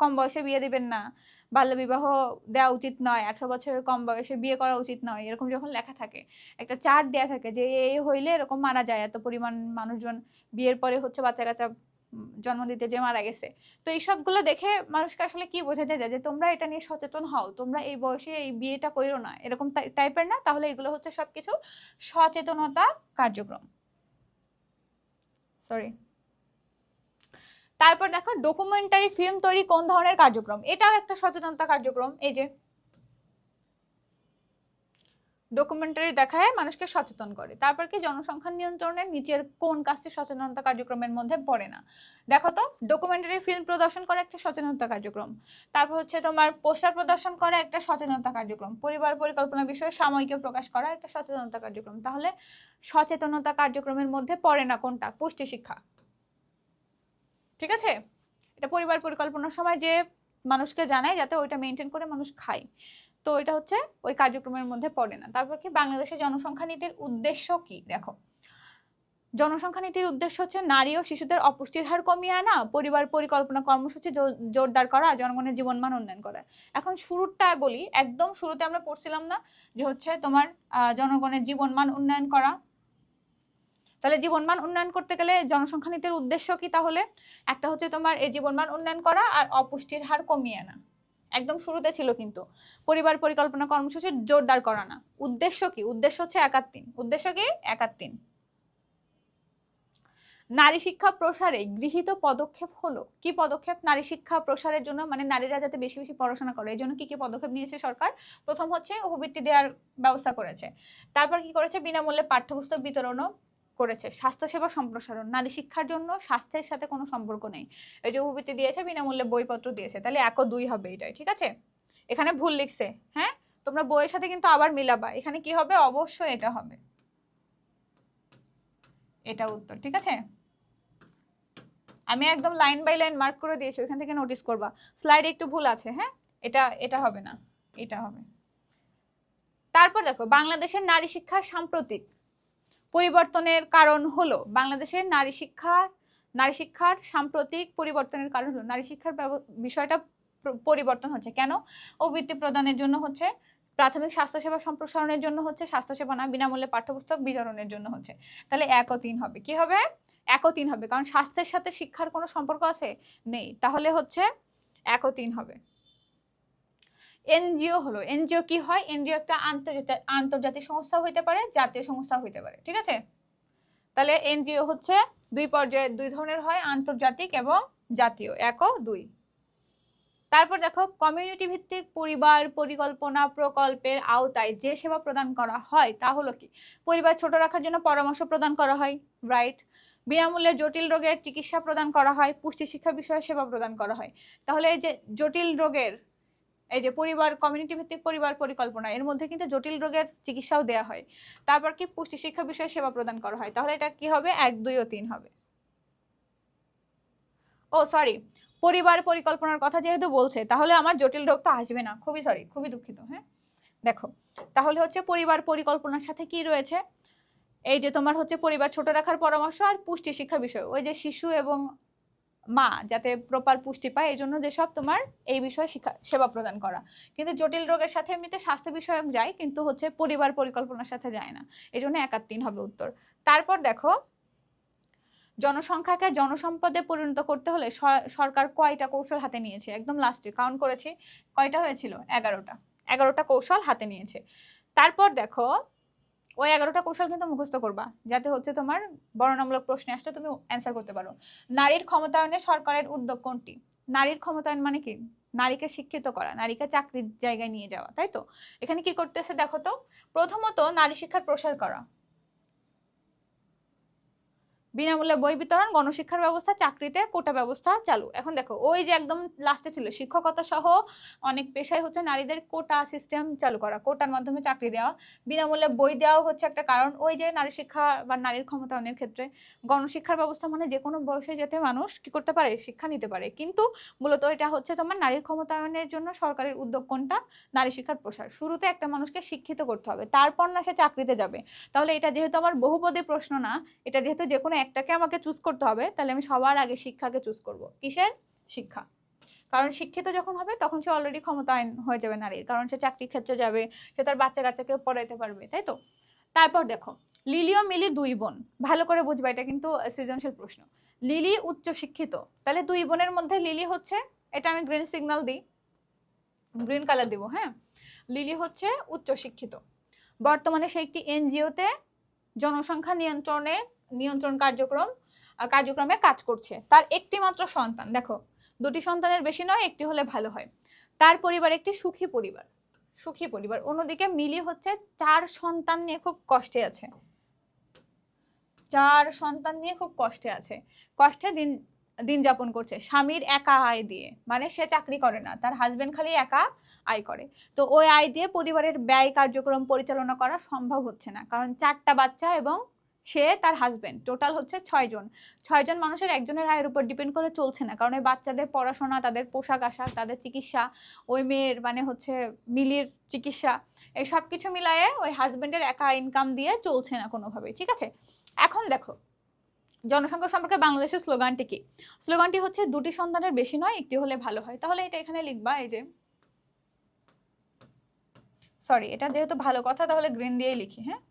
A: কম বয়সে বিয়ে দিবেন না, বাল্যবিবাহ দেওয়া উচিত নয়, 18 বছরের কম বয়সে বিয়ে করা উচিত নয়, এরকম যখন লেখা থাকে, একটা চার্ট দেয়া থাকে যে এই হইলে এরকম মারা যায়, এত পরিমাণ মানুষজন বিয়ের পরে হচ্ছে বাচ্চা কাচ্চা জন্ম দিতে যে মারা গেছে। তো এই সবগুলো দেখে মানুষকে আসলে কি বোঝাতে যায় যে তোমরা এটা নিয়ে সচেতন হও, তোমরা এই বয়সে এই বিয়েটা কইরো না, এরকম টাইপের না। তাহলে এগুলো হচ্ছে সবকিছু সচেতনতা কার্যক্রম। সরি। তারপর দেখো ডকুমেন্টারি ফিল্ম তৈরি কোন ধরনের কার্যক্রম? এটাও একটা সচেতনতা কার্যক্রম। এই যে ডকুমেন্টারি দেখায় মানুষকে সচেতন করে। তারপর কি জনসংখ্যা নিয়ন্ত্রণের নিচের কোন কাজটি সচেতনতা কার্যক্রমের মধ্যে পড়ে না? দেখো তো, ডকুমেন্টারি ফিল্ম প্রদর্শন করা একটা সচেতনতা কার্যক্রম, তারপর হচ্ছে তোমার পোস্টার প্রদর্শন করা একটা সচেতনতা কার্যক্রম, পরিবার পরিকল্পনা বিষয়ে সাময়িকী প্রকাশ করা একটা সচেতনতা কার্যক্রম। তাহলে সচেতনতা কার্যক্রমের মধ্যে পড়ে না কোনটা? পুষ্টি শিক্ষা, ঠিক আছে। এটা পরিবার পরিকল্পনার সময় যে মানুষকে জানায় যাতে ওইটা মেনটেন করে মানুষ খায়, তো এটা হচ্ছে ওই কার্যক্রমের মধ্যে পড়ে না। তারপর কি বাংলাদেশের জনসংখ্যা নীতির উদ্দেশ্য কি? দেখো জনসংখ্যা নীতির উদ্দেশ্য হচ্ছে নারী ও শিশুদের অপুষ্টির হার কমিয়ে আনা, পরিবার পরিকল্পনা কর্মসূচি জোরদার করা, জনগণের জীবনমান উন্নয়ন করা। এখন শুরুটা বলি, একদম শুরুতে আমরা পড়ছিলাম না যে হচ্ছে তোমার জনগণের জীবনমান উন্নয়ন করা। তাহলে জীবনমান উন্নয়ন করতে গেলে জনসংখ্যা নীতির উদ্দেশ্য কি? তাহলে একটা হচ্ছে তোমার এই জীবনমান উন্নয়ন করা আর অপুষ্টির হার কমিয়ে আনা, একদম শুরুতে ছিল। কিন্তু পরিবার পরিকল্পনা কর্মসূচি জোরদার করা না। উদ্দেশ্য কি? উদ্দেশ্য হচ্ছে 1-3। উদ্দেশ্য কি? 1-3। নারী শিক্ষা প্রসারে গৃহীত পদক্ষেপ হলো কি পদক্ষেপ? নারী শিক্ষা প্রসারের জন্য, মানে নারীরা যাতে বেশি বেশি পড়াশোনা করে, এই জন্য কি কি পদক্ষেপ নিয়েছে সরকার? প্রথম হচ্ছে উপবৃত্তি দেওয়ার ব্যবস্থা করেছে। তারপর কি করেছে? বিনামূল্যে পাঠ্যপুস্তক বিতরণও করেছে। স্বাস্থ্যসেবা সম্প্রসারণ, নারী শিক্ষার জন্য স্বাস্থ্যের সাথে কোনো সম্পর্ক নেই, এই যে উপবৃত্তি দিয়েছে, বিনামূল্যে বইপত্র দিয়েছে। তাহলে 1 ও 2 হবে এটাই, ঠিক আছে। এখানে ভুল লিখছে, হ্যাঁ, তোমরা বইয়ের সাথে কিন্তু আবার মিলাবা। এখানে কি হবে? অবশ্যই এটা হবে, এটা উত্তর, ঠিক আছে। আমি একদম লাইন বাই লাইন মার্ক করে দিয়েছি, ওইখান থেকে নোটিস করবা। স্লাইডে একটু ভুল আছে, হ্যাঁ, এটা হবে না, এটা হবে। তারপর দেখো বাংলাদেশের নারী শিক্ষার সাম্প্রতিক পরিবর্তনের কারণ হলো, বাংলাদেশের নারী শিক্ষার সাম্প্রতিক পরিবর্তনের কারণ হলো নারী শিক্ষার বিষয়টা পরিবর্তন হচ্ছে কেন? বৃত্তি প্রদানের জন্য হচ্ছে, প্রাথমিক স্বাস্থ্যসেবা সম্প্রসারণের জন্য হচ্ছে, স্বাস্থ্যসেবা না, বিনামূল্যে পাঠ্যপুস্তক বিতরণের জন্য হচ্ছে। তাহলে 1 ও 3 হবে। কি হবে? 1 ও 3 হবে, কারণ স্বাস্থ্যের সাথে শিক্ষার কোনো সম্পর্ক আছে? নেই। তাহলে হচ্ছে 1 ও 3 হবে। এনজিও হলো, এনজিও কি হয়? এনজিও একটা আন্তর্জাতিক সংস্থা হইতে পারে, জাতীয় সংস্থা হইতে পারে, ঠিক আছে। তাহলে এনজিও হচ্ছে 2 পর্যায়ে, 2 ধরনের হয়, আন্তর্জাতিক এবং জাতীয়, 1 ও 2। তারপর দেখো কমিউনিটি ভিত্তিক পরিবার পরিকল্পনা প্রকল্পের আওতায় যে সেবা প্রদান করা হয় তা হলো কি? পরিবার ছোট রাখার জন্য পরামর্শ প্রদান করা হয়, রাইট? বিনামূল্যে জটিল রোগের চিকিৎসা প্রদান করা হয়, পুষ্টি শিক্ষা বিষয়ে সেবা প্রদান করা হয়। তাহলে এই যে জটিল রোগের, এই যে পরিবার কমিউনিটি ভিত্তিক পরিবার পরিকল্পনা, এর মধ্যে কিন্তু জটিল রোগের চিকিৎসাও দেওয়া হয়। তারপর কি? পুষ্টি শিক্ষা বিষয়ে সেবা প্রদান করা হয়। তাহলে এটা কি হবে? 1, 2 ও 3 হবে। ও সরি, পরিবার পরিকল্পনার কথা যেহেতু বলছে, তাহলে আমার জটিল রোগ তো আসবে না। খুবই সরি, খুবই দুঃখিত। হ্যাঁ, দেখো তাহলে হচ্ছে পরিবার পরিকল্পনার সাথে কি রয়েছে? এই যে তোমার হচ্ছে পরিবার ছোট রাখার পরামর্শ আর পুষ্টি শিক্ষা বিষয়, ওই যে শিশু এবং মা যাতে প্রপার পুষ্টি পায় এই জন্য যেসব তোমার এই বিষয়ে শিক্ষা সেবা প্রদান করা। কিন্তু জটিল রোগের সাথে এমনিতে স্বাস্থ্য বিষয়ক যায়, কিন্তু হচ্ছে পরিবার পরিকল্পনার সাথে যায় না। এই জন্য 1 আর 3 হবে উত্তর। তারপর দেখো জনসংখ্যাকে জনসম্পদে পরিণত করতে হলে সরকার কয়টা কৌশল হাতে নিয়েছে? একদম লাস্টে কাউন্ট করেছি, কয়টা হয়েছিল? 11টা। 11টা কৌশল হাতে নিয়েছে। তারপর দেখো ওই 11টা কৌশল কিন্তু মুখস্থ করবা, যাতে হচ্ছে তোমার বর্ণনামূলক প্রশ্নে আসলে তুমি অ্যান্সার করতে পারো। নারীর ক্ষমতায়নে সরকারের উদ্যোগ কোনটি? নারীর ক্ষমতায়ন মানে কি? নারীকে শিক্ষিত করা, নারীকে চাকরির জায়গায় নিয়ে যাওয়া, তাই তো? এখানে কি করতেছে দেখো তো, প্রথমত নারী শিক্ষার প্রসার করা, বিনামূল্যে বই বিতরণ, গণশিক্ষার ব্যবস্থা, চাকরিতে কোটা ব্যবস্থা চালু। এখন দেখো ওই যে একদম লাস্টে ছিল শিক্ষকতা সহ অনেক পেশায় হচ্ছে নারীদের কোটা সিস্টেম চালু করা, কোটার মাধ্যমে চাকরি দেওয়া, বিনামূল্যে বই দেওয়া হচ্ছে একটা কারণ। ওই যে নারী শিক্ষা বা নারীর ক্ষমতায়নের ক্ষেত্রে গণশিক্ষার ব্যবস্থা মানে যে কোনো বয়সে যাতে মানুষ কি করতে পারে? শিক্ষা নিতে পারে। কিন্তু মূলত এটা হচ্ছে তোমার নারীর ক্ষমতায়নের জন্য সরকারের উদ্যোগ কোনটা? নারী শিক্ষার প্রসার। শুরুতে একটা মানুষকে শিক্ষিত করতে হবে, তারপর না সে চাকরিতে যাবে। তাহলে এটা যেহেতু আমার বহুপদী প্রশ্ন না, এটা যেহেতু যে কোনো একটাকে আমাকে চুজ করতে হবে, তাহলে আমি সবার আগে শিক্ষাকে চুজ করব। কিসের? শিক্ষা। কারণ শিক্ষিত যখন হবে তখন সে অলরেডি ক্ষমতায়ন হয়ে যাবে নারীর, কারণ সে চাকরির ক্ষেত্রে যাবে, সে তার বাচ্চা কাচ্চাকেও পড়াইতে পারবে, তাই তো? তারপর দেখো লিলি ও মিলি 2 বোন, ভালো করে বুঝবা, এটা কিন্তু সৃজনশীল প্রশ্ন। লিলি উচ্চ শিক্ষিত, তাহলে 2 বোনের মধ্যে লিলি হচ্ছে, এটা আমি গ্রিন সিগন্যাল দিই, গ্রিন কালার দিব, হ্যাঁ। লিলি হচ্ছে উচ্চ শিক্ষিত, বর্তমানে সে একটি এনজিওতে জনসংখ্যা নিয়ন্ত্রণ কার্যক্রমে কাজ করছে। তার একটি মাত্র সন্তান, দেখো 2টি সন্তানের বেশি নয়, একটি হলে ভালো হয়। তার পরিবার একটি সুখী পরিবার, সুখী পরিবার। অন্যদিকে মিলি হচ্ছে 4 সন্তান নিয়ে খুব কষ্টে আছে, 4 সন্তান নিয়ে খুব কষ্টে আছে, কষ্টে দিন দিন যাপন করছে স্বামীর একা আয় দিয়ে, মানে সে চাকরি করে না, তার হাজবেন্ড খালি একা আয় করে। তো ওই আয় দিয়ে পরিবারের ব্যয় কার্যক্রম পরিচালনা করা সম্ভব হচ্ছে না, কারণ 4টা বাচ্চা এবং সে তার হাজবেন্ড, টোটাল হচ্ছে 6 জন। 6 জন মানুষের একজনের আয়ের উপর ডিপেন্ড করে চলছে না, কারণ ওই বাচ্চাদের পড়াশোনা, তাদের পোশাক আশাক, তাদের চিকিৎসা, ওই মেয়ের মানে হচ্ছে মিলির চিকিৎসা, এই সব কিছু মিলায়ে ওই হাজবেন্ডের একা ইনকাম দিয়ে চলছে না কোনোভাবেই, ঠিক আছে? এখন দেখো জনসংখ্যা সম্পর্কে বাংলাদেশের স্লোগানটি কি? স্লোগানটি হচ্ছে 2টি সন্তানের বেশি নয়, একটি হলে ভালো হয়। তাহলে এটা এখানে লিখবা, এই যে সরি, এটা যেহেতু ভালো কথা তাহলে গ্রিন দিয়েই লিখি, হ্যাঁ।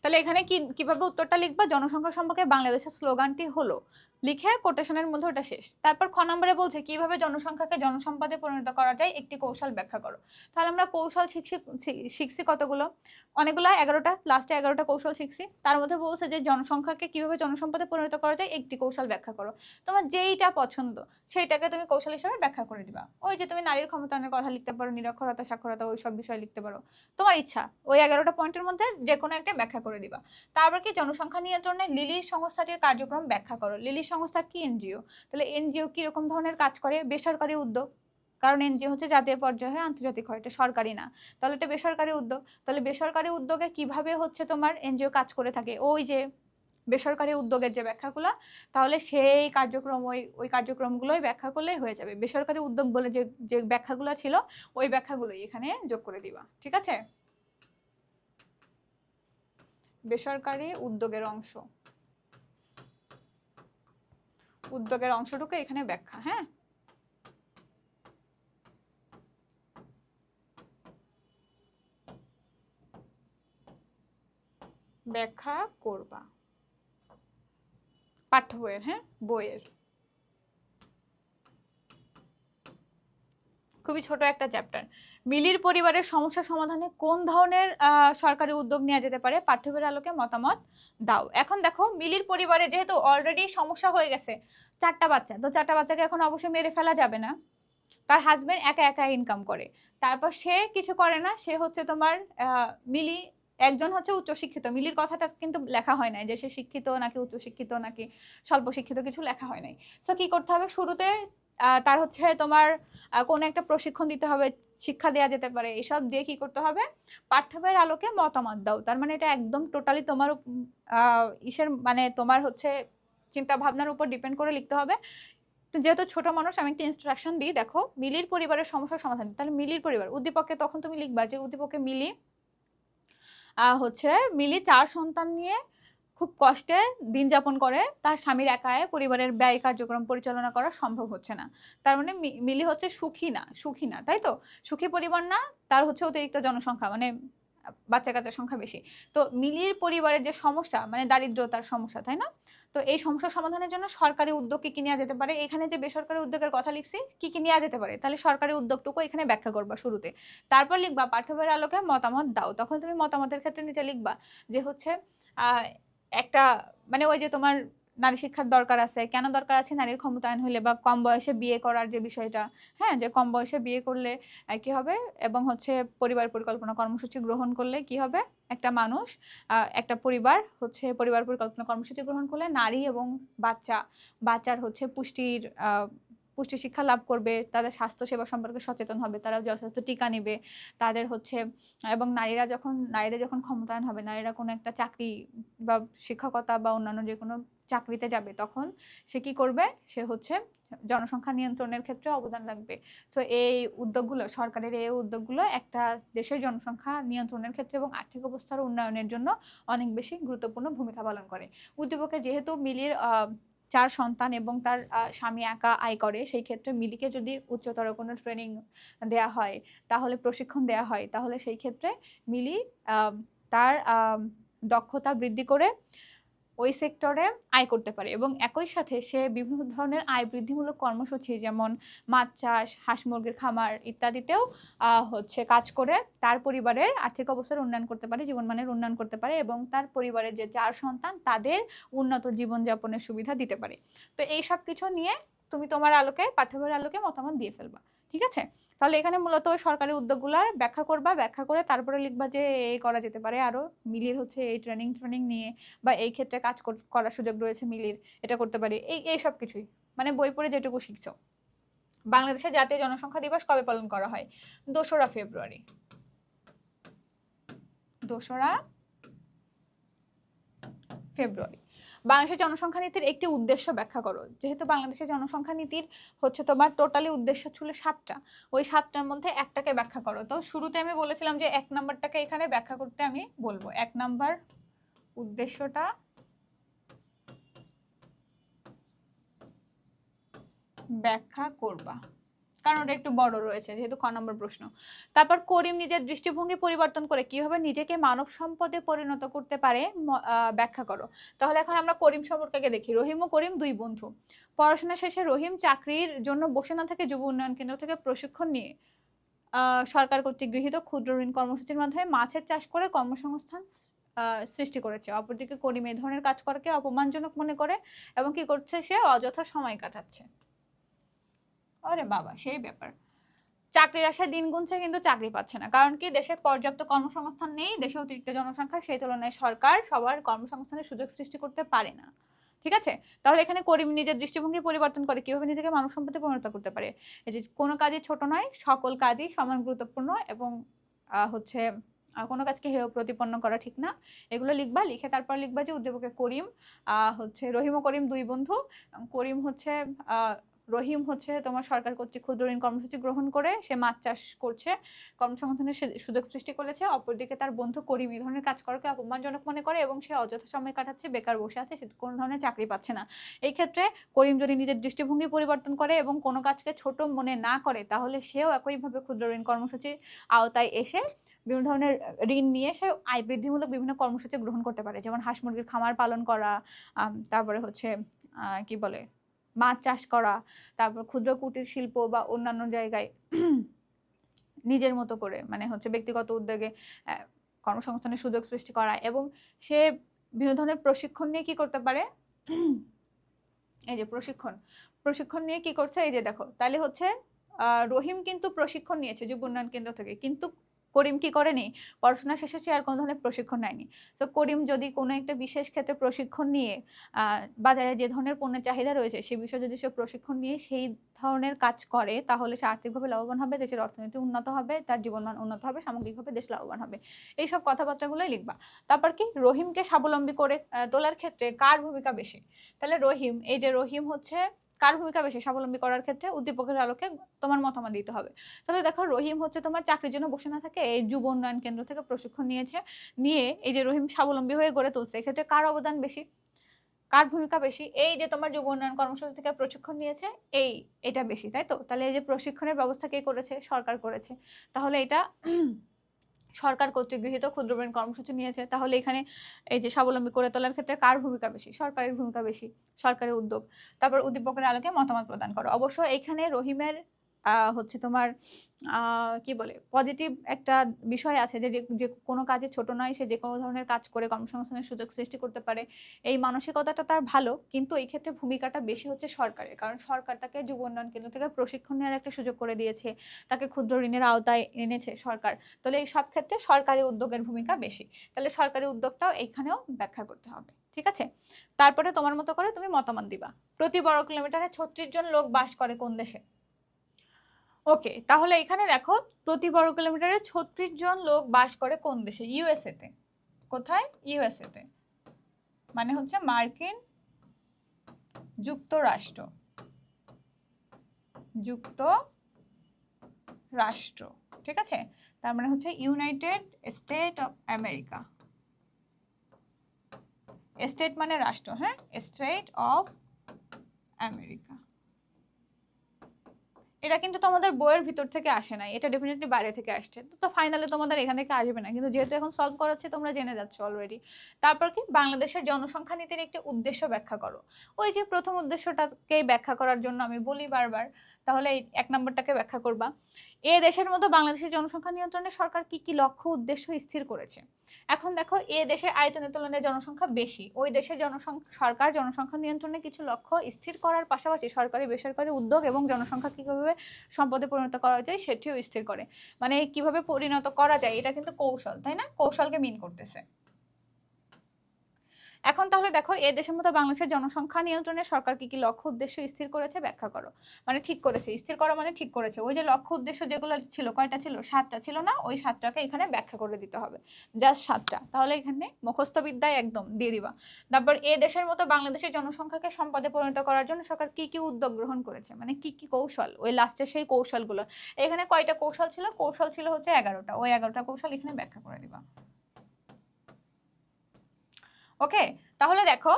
A: তাহলে এখানে কিভাবে উত্তরটা লিখবা? জনসংখ্যা সম্পর্কে বাংলাদেশের স্লোগানটি হলো, লিখে কোটেশনের মধ্যে ওটা শেষ। তারপর খ নম্বরে বলছে কিভাবে জনসংখ্যাকে জনসম্পদে পরিণত করা যায়, একটি কৌশল ব্যাখ্যা করো। তাহলে আমরা কৌশল শিখছি কতগুলো? অনেকগুলো, 11টা, লাস্টে 11টা কৌশল শিখছি। তার মধ্যে বলছে যে জনসংখ্যাকে কিভাবে জনসম্পদে পরিণত করা যায়, একটি কৌশল ব্যাখ্যা করো। তোমার যেইটা পছন্দ সেইটাকে তুমি কৌশল হিসেবে ব্যাখ্যা করে দিবা। ওই যে তুমি নারীর ক্ষমতায়নের কথা লিখতে পারো, নিরক্ষরতা সাক্ষরতা, ওই সব বিষয় লিখতে পারো, তোমার ইচ্ছা। ওই 11টা পয়েন্টের মধ্যে যে কোনো একটা ব্যাখ্যা করে দিবা। তারপর কি জনসংখ্যা নিয়ন্ত্রণে লিলি সংস্থাটির কার্যক্রম ব্যাখ্যা করো। লিলি সংস্থা কি? এনজিও। তাহলে এনজিও কি রকম ধরনের কাজ করে? বেসরকারি উদ্যোগ, কারণ এনজিও হচ্ছে জাতীয় পর্যায়ে, আন্তর্জাতিক হয়, এটা সরকারি না। তাহলে এটা বেসরকারি উদ্যোগ। তাহলে বেসরকারি উদ্যোগে কিভাবে হচ্ছে তোমার এনজিও কাজ করে থাকে, ওই যে বেসরকারি উদ্যোগের যে ব্যাখ্যাগুলো, তাহলে সেই কার্যক্রম ওই কার্যক্রমগুলোই ব্যাখ্যা করলেই হয়ে যাবে। বেসরকারি উদ্যোগ বলে যে যে ব্যাখ্যাগুলো ছিল, ওই ব্যাখ্যাগুলোই এখানে যোগ করে দিবা, ঠিক আছে? বেসরকারি উদ্যোগের অংশটুকু এখানে ব্যাখ্যা, হ্যাঁ। ব্যাখ্যা করবা। পাঠ্য বইয়ের, হ্যাঁ বইয়ের, খুবই ছোট একটা চ্যাপ্টার। মিলির পরিবারের সমস্যা সমাধানে কোন ধরনের সরকারি উদ্যোগ নেওয়া যেতে পারে, পাঠ্যবইয়ের আলোকে মতামত দাও। এখন দেখো মিলির পরিবারে যেহেতু অলরেডি সমস্যা হয়ে গেছে, 4টা বাচ্চা, তো 4টা বাচ্চাকে এখন অবশ্যই মেরে ফেলা যাবে না। তার হাজবেন্ড একা একা ইনকাম করে, তারপর সে কিছু করে না, সে হচ্ছে তোমার মিলি একজন হচ্ছে উচ্চশিক্ষিত। মিলির কথাটা কিন্তু লেখা হয় নাই যে সে শিক্ষিত নাকি উচ্চশিক্ষিত নাকি স্বল্প শিক্ষিত, কিছু লেখা হয় নাই। তো কি করতে হবে, শুরুতে তার হচ্ছে তোমার কোনো একটা প্রশিক্ষণ দিতে হবে, শিক্ষা দেওয়া যেতে পারে, এসব দিয়ে কি করতে হবে, পাঠ্যবইয়ের আলোকে মতামত দাও। তার মানে এটা একদম টোটালি তোমার ইসের মানে তোমার হচ্ছে চিন্তা ভাবনার উপর ডিপেন্ড করে লিখতে হবে। তো যেহেতু ছোট মানুষ, আমি একটা ইনস্ট্রাকশন দিই, দেখো মিলির পরিবারের সমস্যার সমাধান, তাহলে মিলির পরিবার উদ্দীপকে তখন তুমি লিখবা যে উদ্দীপকে মিলি হচ্ছে মিলি 4 সন্তান নিয়ে খুব কষ্টে দিন যাপন করে, তার স্বামীর একায় পরিবারের ব্যয় কার্যক্রম পরিচালনা করা সম্ভব হচ্ছে না। তার মানে মিলি হচ্ছে সুখী না, তাই তো? সুখী পরিবার না, তার হচ্ছে অতিরিক্ত জনসংখ্যা, মানে বাচ্চা কাচ্চার সংখ্যা বেশি। তো মিলির পরিবারের যে সমস্যা মানে দারিদ্রতার সমস্যা, তাই না? তো এই সমস্যা সমাধানের জন্য সরকারি উদ্যোগ কি কি নেওয়া যেতে পারে, এখানে যে বেসরকারি উদ্যোগের কথা লিখছি কি কি নেওয়া যেতে পারে, তাহলে সরকারি উদ্যোগটুকু এখানে ব্যাখ্যা করবা শুরুতে। তারপর লিখবা পাঠ্যবইয়ের আলোকে মতামত দাও। তখন তুমি মতামতের ক্ষেত্রে নিচে লিখবা যে হচ্ছে একটা মানে ওই যে তোমার নারী শিক্ষার দরকার আছে, কেন দরকার আছে, নারীর ক্ষমতায়ন হলে বা কম বয়সে বিয়ে করার যে বিষয়টা, হ্যাঁ যে কম বয়সে বিয়ে করলে কি হবে, এবং হচ্ছে পরিবার পরিকল্পনা কর্মসূচি গ্রহণ করলে কি হবে, একটা মানুষ একটা পরিবার হচ্ছে পরিবার পরিকল্পনা কর্মসূচি গ্রহণ করলে নারী এবং বাচ্চার হচ্ছে পুষ্টি শিক্ষা লাভ করবে, তাদের স্বাস্থ্য সেবা সম্পর্কে সচেতন হবে, তারা যথাযথ টিকা নেবে, তাদের হচ্ছে এবং নারীরা যখন ক্ষমতায়ন হবে, নারীরা কোনো একটা চাকরি বা শিক্ষকতা বা অন্যান্য যে কোনো চাকরিতে যাবে, তখন সে কি করবে, সে হচ্ছে জনসংখ্যা নিয়ন্ত্রণের ক্ষেত্রে অবদান রাখবে। তো এই উদ্যোগগুলো, সরকারের এই উদ্যোগগুলো একটা দেশের জনসংখ্যা নিয়ন্ত্রণের ক্ষেত্রে এবং আর্থিক অবস্থার উন্নয়নের জন্য অনেক বেশি গুরুত্বপূর্ণ ভূমিকা পালন করে। উদ্দীপকে যেহেতু মিলির 4 সন্তান এবং তার স্বামী একা আয় করে, সেই ক্ষেত্রে মিলিকে যদি উচ্চতর কোনো ট্রেনিং দেয়া হয়, তাহলে প্রশিক্ষণ দেয়া হয়, তাহলে সেই ক্ষেত্রে মিলি তার দক্ষতা বৃদ্ধি করে ওই সেক্টরে আয় করতে পারে, এবং একই সাথে সে বিভিন্ন ধরনের আয় বৃদ্ধিমূলক কর্মসূচি যেমন মাছ চাষ, হাঁস মুরগির খামার ইত্যাদিতেও হচ্ছে কাজ করে তার পরিবারের আর্থিক অবস্থার উন্নয়ন করতে পারে, জীবনমানের উন্নয়ন করতে পারে, এবং তার পরিবারের যে 4 সন্তান তাদের উন্নত জীবনযাপনের সুবিধা দিতে পারে। তো এই সব কিছু নিয়ে তুমি তোমার আলোকে পাঠ্যবইয়ের আলোকে মতামত দিয়ে ফেলবা, ঠিক আছে? তাহলে এখানে মূলত সরকারি উদ্যোগগুলোর ব্যাখ্যা করবা, ব্যাখ্যা করে তারপরে লিখবা যে এই করা যেতে পারে, আরো মিলির হচ্ছে এই ট্রেনিং নিয়ে বা এই ক্ষেত্রে কাজ করার সুযোগ রয়েছে মিলির, এটা করতে পারি, এই সব কিছুই মানে বই পড়ে যেটুকু শিখছো। বাংলাদেশের জাতীয় জনসংখ্যা দিবস কবে পালন করা হয়? 2রা ফেব্রুয়ারি। 2রা ফেব্রুয়ারি। বাংলাদেশের জনসংখ্যা নীতির একটি উদ্দেশ্য ব্যাখ্যা করো। যেহেতু বাংলাদেশের জনসংখ্যা নীতির হচ্ছে তোমার টোটালি উদ্দেশ্য ছিল 7টা, ওই 7টার মধ্যে একটাকে ব্যাখ্যা করো। তো শুরুতে আমি বলেছিলাম যে 1 নাম্বারটাকে এখানে ব্যাখ্যা করতে আমি বলবো। 1 নাম্বার উদ্দেশ্যটা ব্যাখ্যা করবা, কারণ ওটা একটু বড় রয়েছে যেহেতু ক নম্বর প্রশ্ন। তারপর করিম নিজের দৃষ্টিভঙ্গি পরিবর্তন করে কিভাবে নিজেকে মানব সম্পদে পরিণত করতে পারে ব্যাখ্যা করো। তাহলে এখন আমরা করিম সম্পর্কে দেখি। রহিম ও করিম 2 বন্ধু। পড়াশোনা শেষে রহিম চাকরির জন্য বসে না থেকে যুব উন্নয়ন কেন্দ্র থেকে প্রশিক্ষণ নিয়ে সরকার কর্তৃক গৃহীত ক্ষুদ্র ঋণ কর্মসূচির মাধ্যমে মাছের চাষ করে কর্মসংস্থান সৃষ্টি করেছে। অপরদিকে করিম এই ধরনের কাজ করাকে অপমানজনক মনে করে এবং কি করছে, সে অযথা সময় কাটাচ্ছে। আরে বাবা, সেই ব্যাপার। চাকরির আশায় দিন গুনছে কিন্তু চাকরি পাচ্ছে না, কারণ কি দেশে পর্যাপ্ত কর্মসংস্থান নেই, দেশে অতিরিক্ত জনসংখ্যা, সেই তুলনায় সরকার সবার কর্মসংস্থানের সুযোগ সৃষ্টি করতে পারে না, ঠিক আছে? তাহলে এখানে করিম নিজের দৃষ্টিভঙ্গি পরিবর্তন করে কিভাবে নিজেকে মানব সম্পদে পরিণত করতে পারে। এই যে কোনো কাজই ছোট নয়, সকল কাজই সমান গুরুত্বপূর্ণ, এবং হচ্ছে কোনো কাজকে হেয় প্রতিপন্ন করা ঠিক না, এগুলো লিখবা। লিখে তারপর লিখবা যে উদ্দীপকে করিম হচ্ছে রহিম ও করিম 2 বন্ধু। করিম হচ্ছে রহিম হচ্ছে তোমার সরকার কর্তৃক ক্ষুদ্র ঋণ কর্মসূচি গ্রহণ করে সে মাছ চাষ করছে, কর্মসংস্থানের সুযোগ সৃষ্টি করেছে। অপরদিকে তার বন্ধু করিম এই ধরনের কাজ করাকে অপমানজনক মনে করে এবং সে অযথা সময় কাটাচ্ছে, বেকার বসে আছে, সে কোনো ধরনের চাকরি পাচ্ছে না। এই ক্ষেত্রে করিম যদি নিজের দৃষ্টিভঙ্গি পরিবর্তন করে এবং কোনো কাজকে ছোট মনে না করে, তাহলে সেও একইভাবে ক্ষুদ্র ঋণ কর্মসূচির আওতায় এসে বিভিন্ন ধরনের ঋণ নিয়ে সে আয় বৃদ্ধিমূলক বিভিন্ন কর্মসূচি গ্রহণ করতে পারে, যেমন হাঁস মুরগির খামার পালন করা, তারপরে হচ্ছে কি বলে মাছ চাষ করা, তারপর ক্ষুদ্র কুটির শিল্প বা অন্যান্য জায়গায় নিজের মতো করে মানে হচ্ছে ব্যক্তিগত উদ্যোগে কর্মসংস্থানের সুযোগ সৃষ্টি করা। এবং সে বিভিন্ন ধরনের প্রশিক্ষণ নিয়ে কি করতে পারে, এই যে প্রশিক্ষণ নিয়ে কি করছে, এই যে দেখো, তাহলে হচ্ছে রহিম কিন্তু প্রশিক্ষণ নিয়েছে যুব উন্নয়ন কেন্দ্র থেকে, কিন্তু করিম কি করেনি, পড়াশোনা শেষে সে আর কোনো ধরনের প্রশিক্ষণ নেয়নি। তো করিম যদি কোনো একটা বিশেষ ক্ষেত্রে প্রশিক্ষণ নিয়ে বাজারে যে ধরনের পণ্যের চাহিদা রয়েছে সে বিষয়ে যদি সে প্রশিক্ষণ নিয়ে সেই ধরনের কাজ করে, তাহলে সে আর্থিকভাবে লাভবান হবে, দেশের অর্থনীতি উন্নত হবে, তার জীবনমান উন্নত হবে, সামগ্রিকভাবে দেশ লাভবান হবে। এইসব কথাবার্তাগুলোই লিখবা। তারপর কি, রহিমকে স্বাবলম্বী করে তোলার ক্ষেত্রে কার ভূমিকা বেশি? তাহলে রহিম, এই যে রহিম হচ্ছে কার ভূমিকা বেশি স্বাবলম্বী করার ক্ষেত্রে? উদ্দীপকের আলোকে তোমার মতামত দিতে হবে। তাহলে দেখো, রহিম হচ্ছে তোমার চাকরির জন্য বসে না থাকে এই যুব উন্নয়ন কেন্দ্র থেকে প্রশিক্ষণ নিয়েছে, নিয়ে এই যে রহিম স্বাবলম্বী হয়ে গড়ে তুলছে। এক্ষেত্রে কার অবদান বেশি, কার ভূমিকা বেশি? এই যে তোমার যুব উন্নয়ন কর্মসূচি থেকে প্রশিক্ষণ নিয়েছে এটা বেশি, তাই তো? তাহলে এই যে প্রশিক্ষণের ব্যবস্থা কে করেছে? সরকার করেছে। তাহলে এটা সরকার কর্তৃক গৃহীত ক্ষুদ্র ঋণ কর্মসূচি নিয়েছে। তাহলে এখানে এই যে স্বাবলম্বী করে তোলার ক্ষেত্রে কার ভূমিকা বেশি? সরকারের ভূমিকা বেশি, সরকারের উদ্যোগ। তারপর উদ্দীপকের আলোকে মতামত প্রদান করো। অবশ্য এখানে রহিমের হচ্ছে তোমার কি বলে পজিটিভ একটা বিষয় আছে, যে কোনো কাজে ছোট নয়, সে যে কোনো ধরনের কাজ করে কর্মসংস্থানের সুযোগ সৃষ্টি করতে পারে, এই মানসিকতাটা তার ভালো। কিন্তু এই ক্ষেত্রে ভূমিকাটা বেশি হচ্ছে সরকারের, কারণ সরকার তাকে যুব উন্নয়ন কেন্দ্র থেকে প্রশিক্ষণ নেওয়ার একটা সুযোগ করে দিয়েছে, তাকে ক্ষুদ্র ঋণের আওতায় এনেছে সরকার। তাহলে এই সব ক্ষেত্রে সরকারি উদ্যোগের ভূমিকা বেশি। তাহলে সরকারি উদ্যোগটাও এখানেও ব্যাখ্যা করতে হবে, ঠিক আছে? তারপরে তোমার মতো করে তুমি মতামত দিবা। প্রতি বর্গ কিলোমিটারে 36 জন লোক বাস করে কোন দেশে? ওকে, তাহলে এখানে দেখো, প্রতি বর্গ কিলোমিটারে 36 জন লোক বাস করে কোন দেশে? ইউএসএ তে। কোথায়? ইউএসএ তে, মানে হচ্ছে মার্কিন যুক্তরাষ্ট্র, ঠিক আছে? তার মানে হচ্ছে United state of America. State মানে রাষ্ট্র, হ্যাঁ, স্টেট অফ আমেরিকা। এটা কিন্তু তোমাদের বইয়ের ভিতর থেকে আসে না, এটা ডেফিনেটলি বাইরে থেকে আসছে। তো ফাইনালি তোমাদের এখান থেকে আসবে না, কিন্তু যেহেতু এখন সলভ করাচ্ছে তোমরা জেনে যাচ্ছ অলরেডি। তারপর কি, বাংলাদেশের জনসংখ্যা নীতির একটি উদ্দেশ্য ব্যাখ্যা করো। ওই যে প্রথম উদ্দেশ্যটাকেই ব্যাখ্যা করার জন্য আমি বলি বারবার, তাহলে এই 1 নম্বরটাকে ব্যাখ্যা করবা। এ দেশের মতো বাংলাদেশের জনসংখ্যা নিয়ন্ত্রণে সরকার কি কি লক্ষ্য উদ্দেশ্য স্থির করেছে? এখন দেখো, এ দেশের আয়তনের তুলনায় জনসংখ্যা বেশি, ওই দেশের সরকার জনসংখ্যা নিয়ন্ত্রণে কিছু লক্ষ্য স্থির করার পাশাপাশি সরকারি বেসরকারি উদ্যোগ এবং জনসংখ্যা কিভাবে সম্পদে পরিণত করা যায় সেটিও স্থির করে। মানে কিভাবে পরিণত করা যায়, এটা কিন্তু কৌশল, তাই না? কৌশলকে মিন করতেছে। এখন তাহলে দেখো, এ দেশের মতো বাংলাদেশের জনসংখ্যা নিয়ন্ত্রণে সরকার কি কি লক্ষ্য উদ্দেশ্য স্থির করেছে ব্যাখ্যা করো। মানে ঠিক করেছে, স্থির করা মানে ঠিক করেছে। ওই যে লক্ষ্য উদ্দেশ্য যেগুলো ছিল, কয়টা ছিল? 7টা ছিল না? ওই 7টাকে এখানে ব্যাখ্যা করে দিতে হবে, জাস্ট 7টা। তাহলে এখানে মুখস্থ বিদ্যায় একদম দিয়ে দিবা। তারপর এ দেশের মতো বাংলাদেশের জনসংখ্যাকে সম্পদে পরিণত করার জন্য সরকার কি কি উদ্যোগ গ্রহণ করেছে, মানে কি কি কৌশল, ওই লাস্টে সেই কৌশলগুলো। এখানে কয়টা কৌশল ছিল? কৌশল ছিল হচ্ছে 11টা। ওই 11টা কৌশল এখানে ব্যাখ্যা করে দিবা। ওকে, তাহলে দেখো,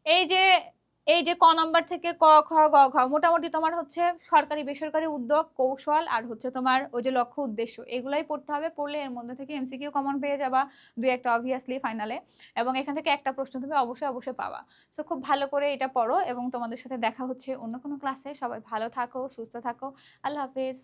A: এই যে ক নাম্বার থেকে ক খ গ ঘ মোটামুটি তোমার হচ্ছে সরকারি বেসরকারি উদ্যোগ, কৌশল, আর হচ্ছে তোমার ওই যে লক্ষ্য উদ্দেশ্য, এগুলাই পড়তে হবে। পড়লে এর মধ্যে থেকে এমসিকিউ কমন পেয়ে যাবা, 2-1টা অবভিয়াসলি ফাইনালে, এবং এখান থেকে একটা প্রশ্ন তুমি অবশ্যই পাবা। সো খুব ভালো করে এটা পড়ো, এবং তোমাদের সাথে দেখা হচ্ছে অন্য কোনো ক্লাসে। সবাই ভালো থাকো, সুস্থ থাকো, আল্লাহ হাফেজ।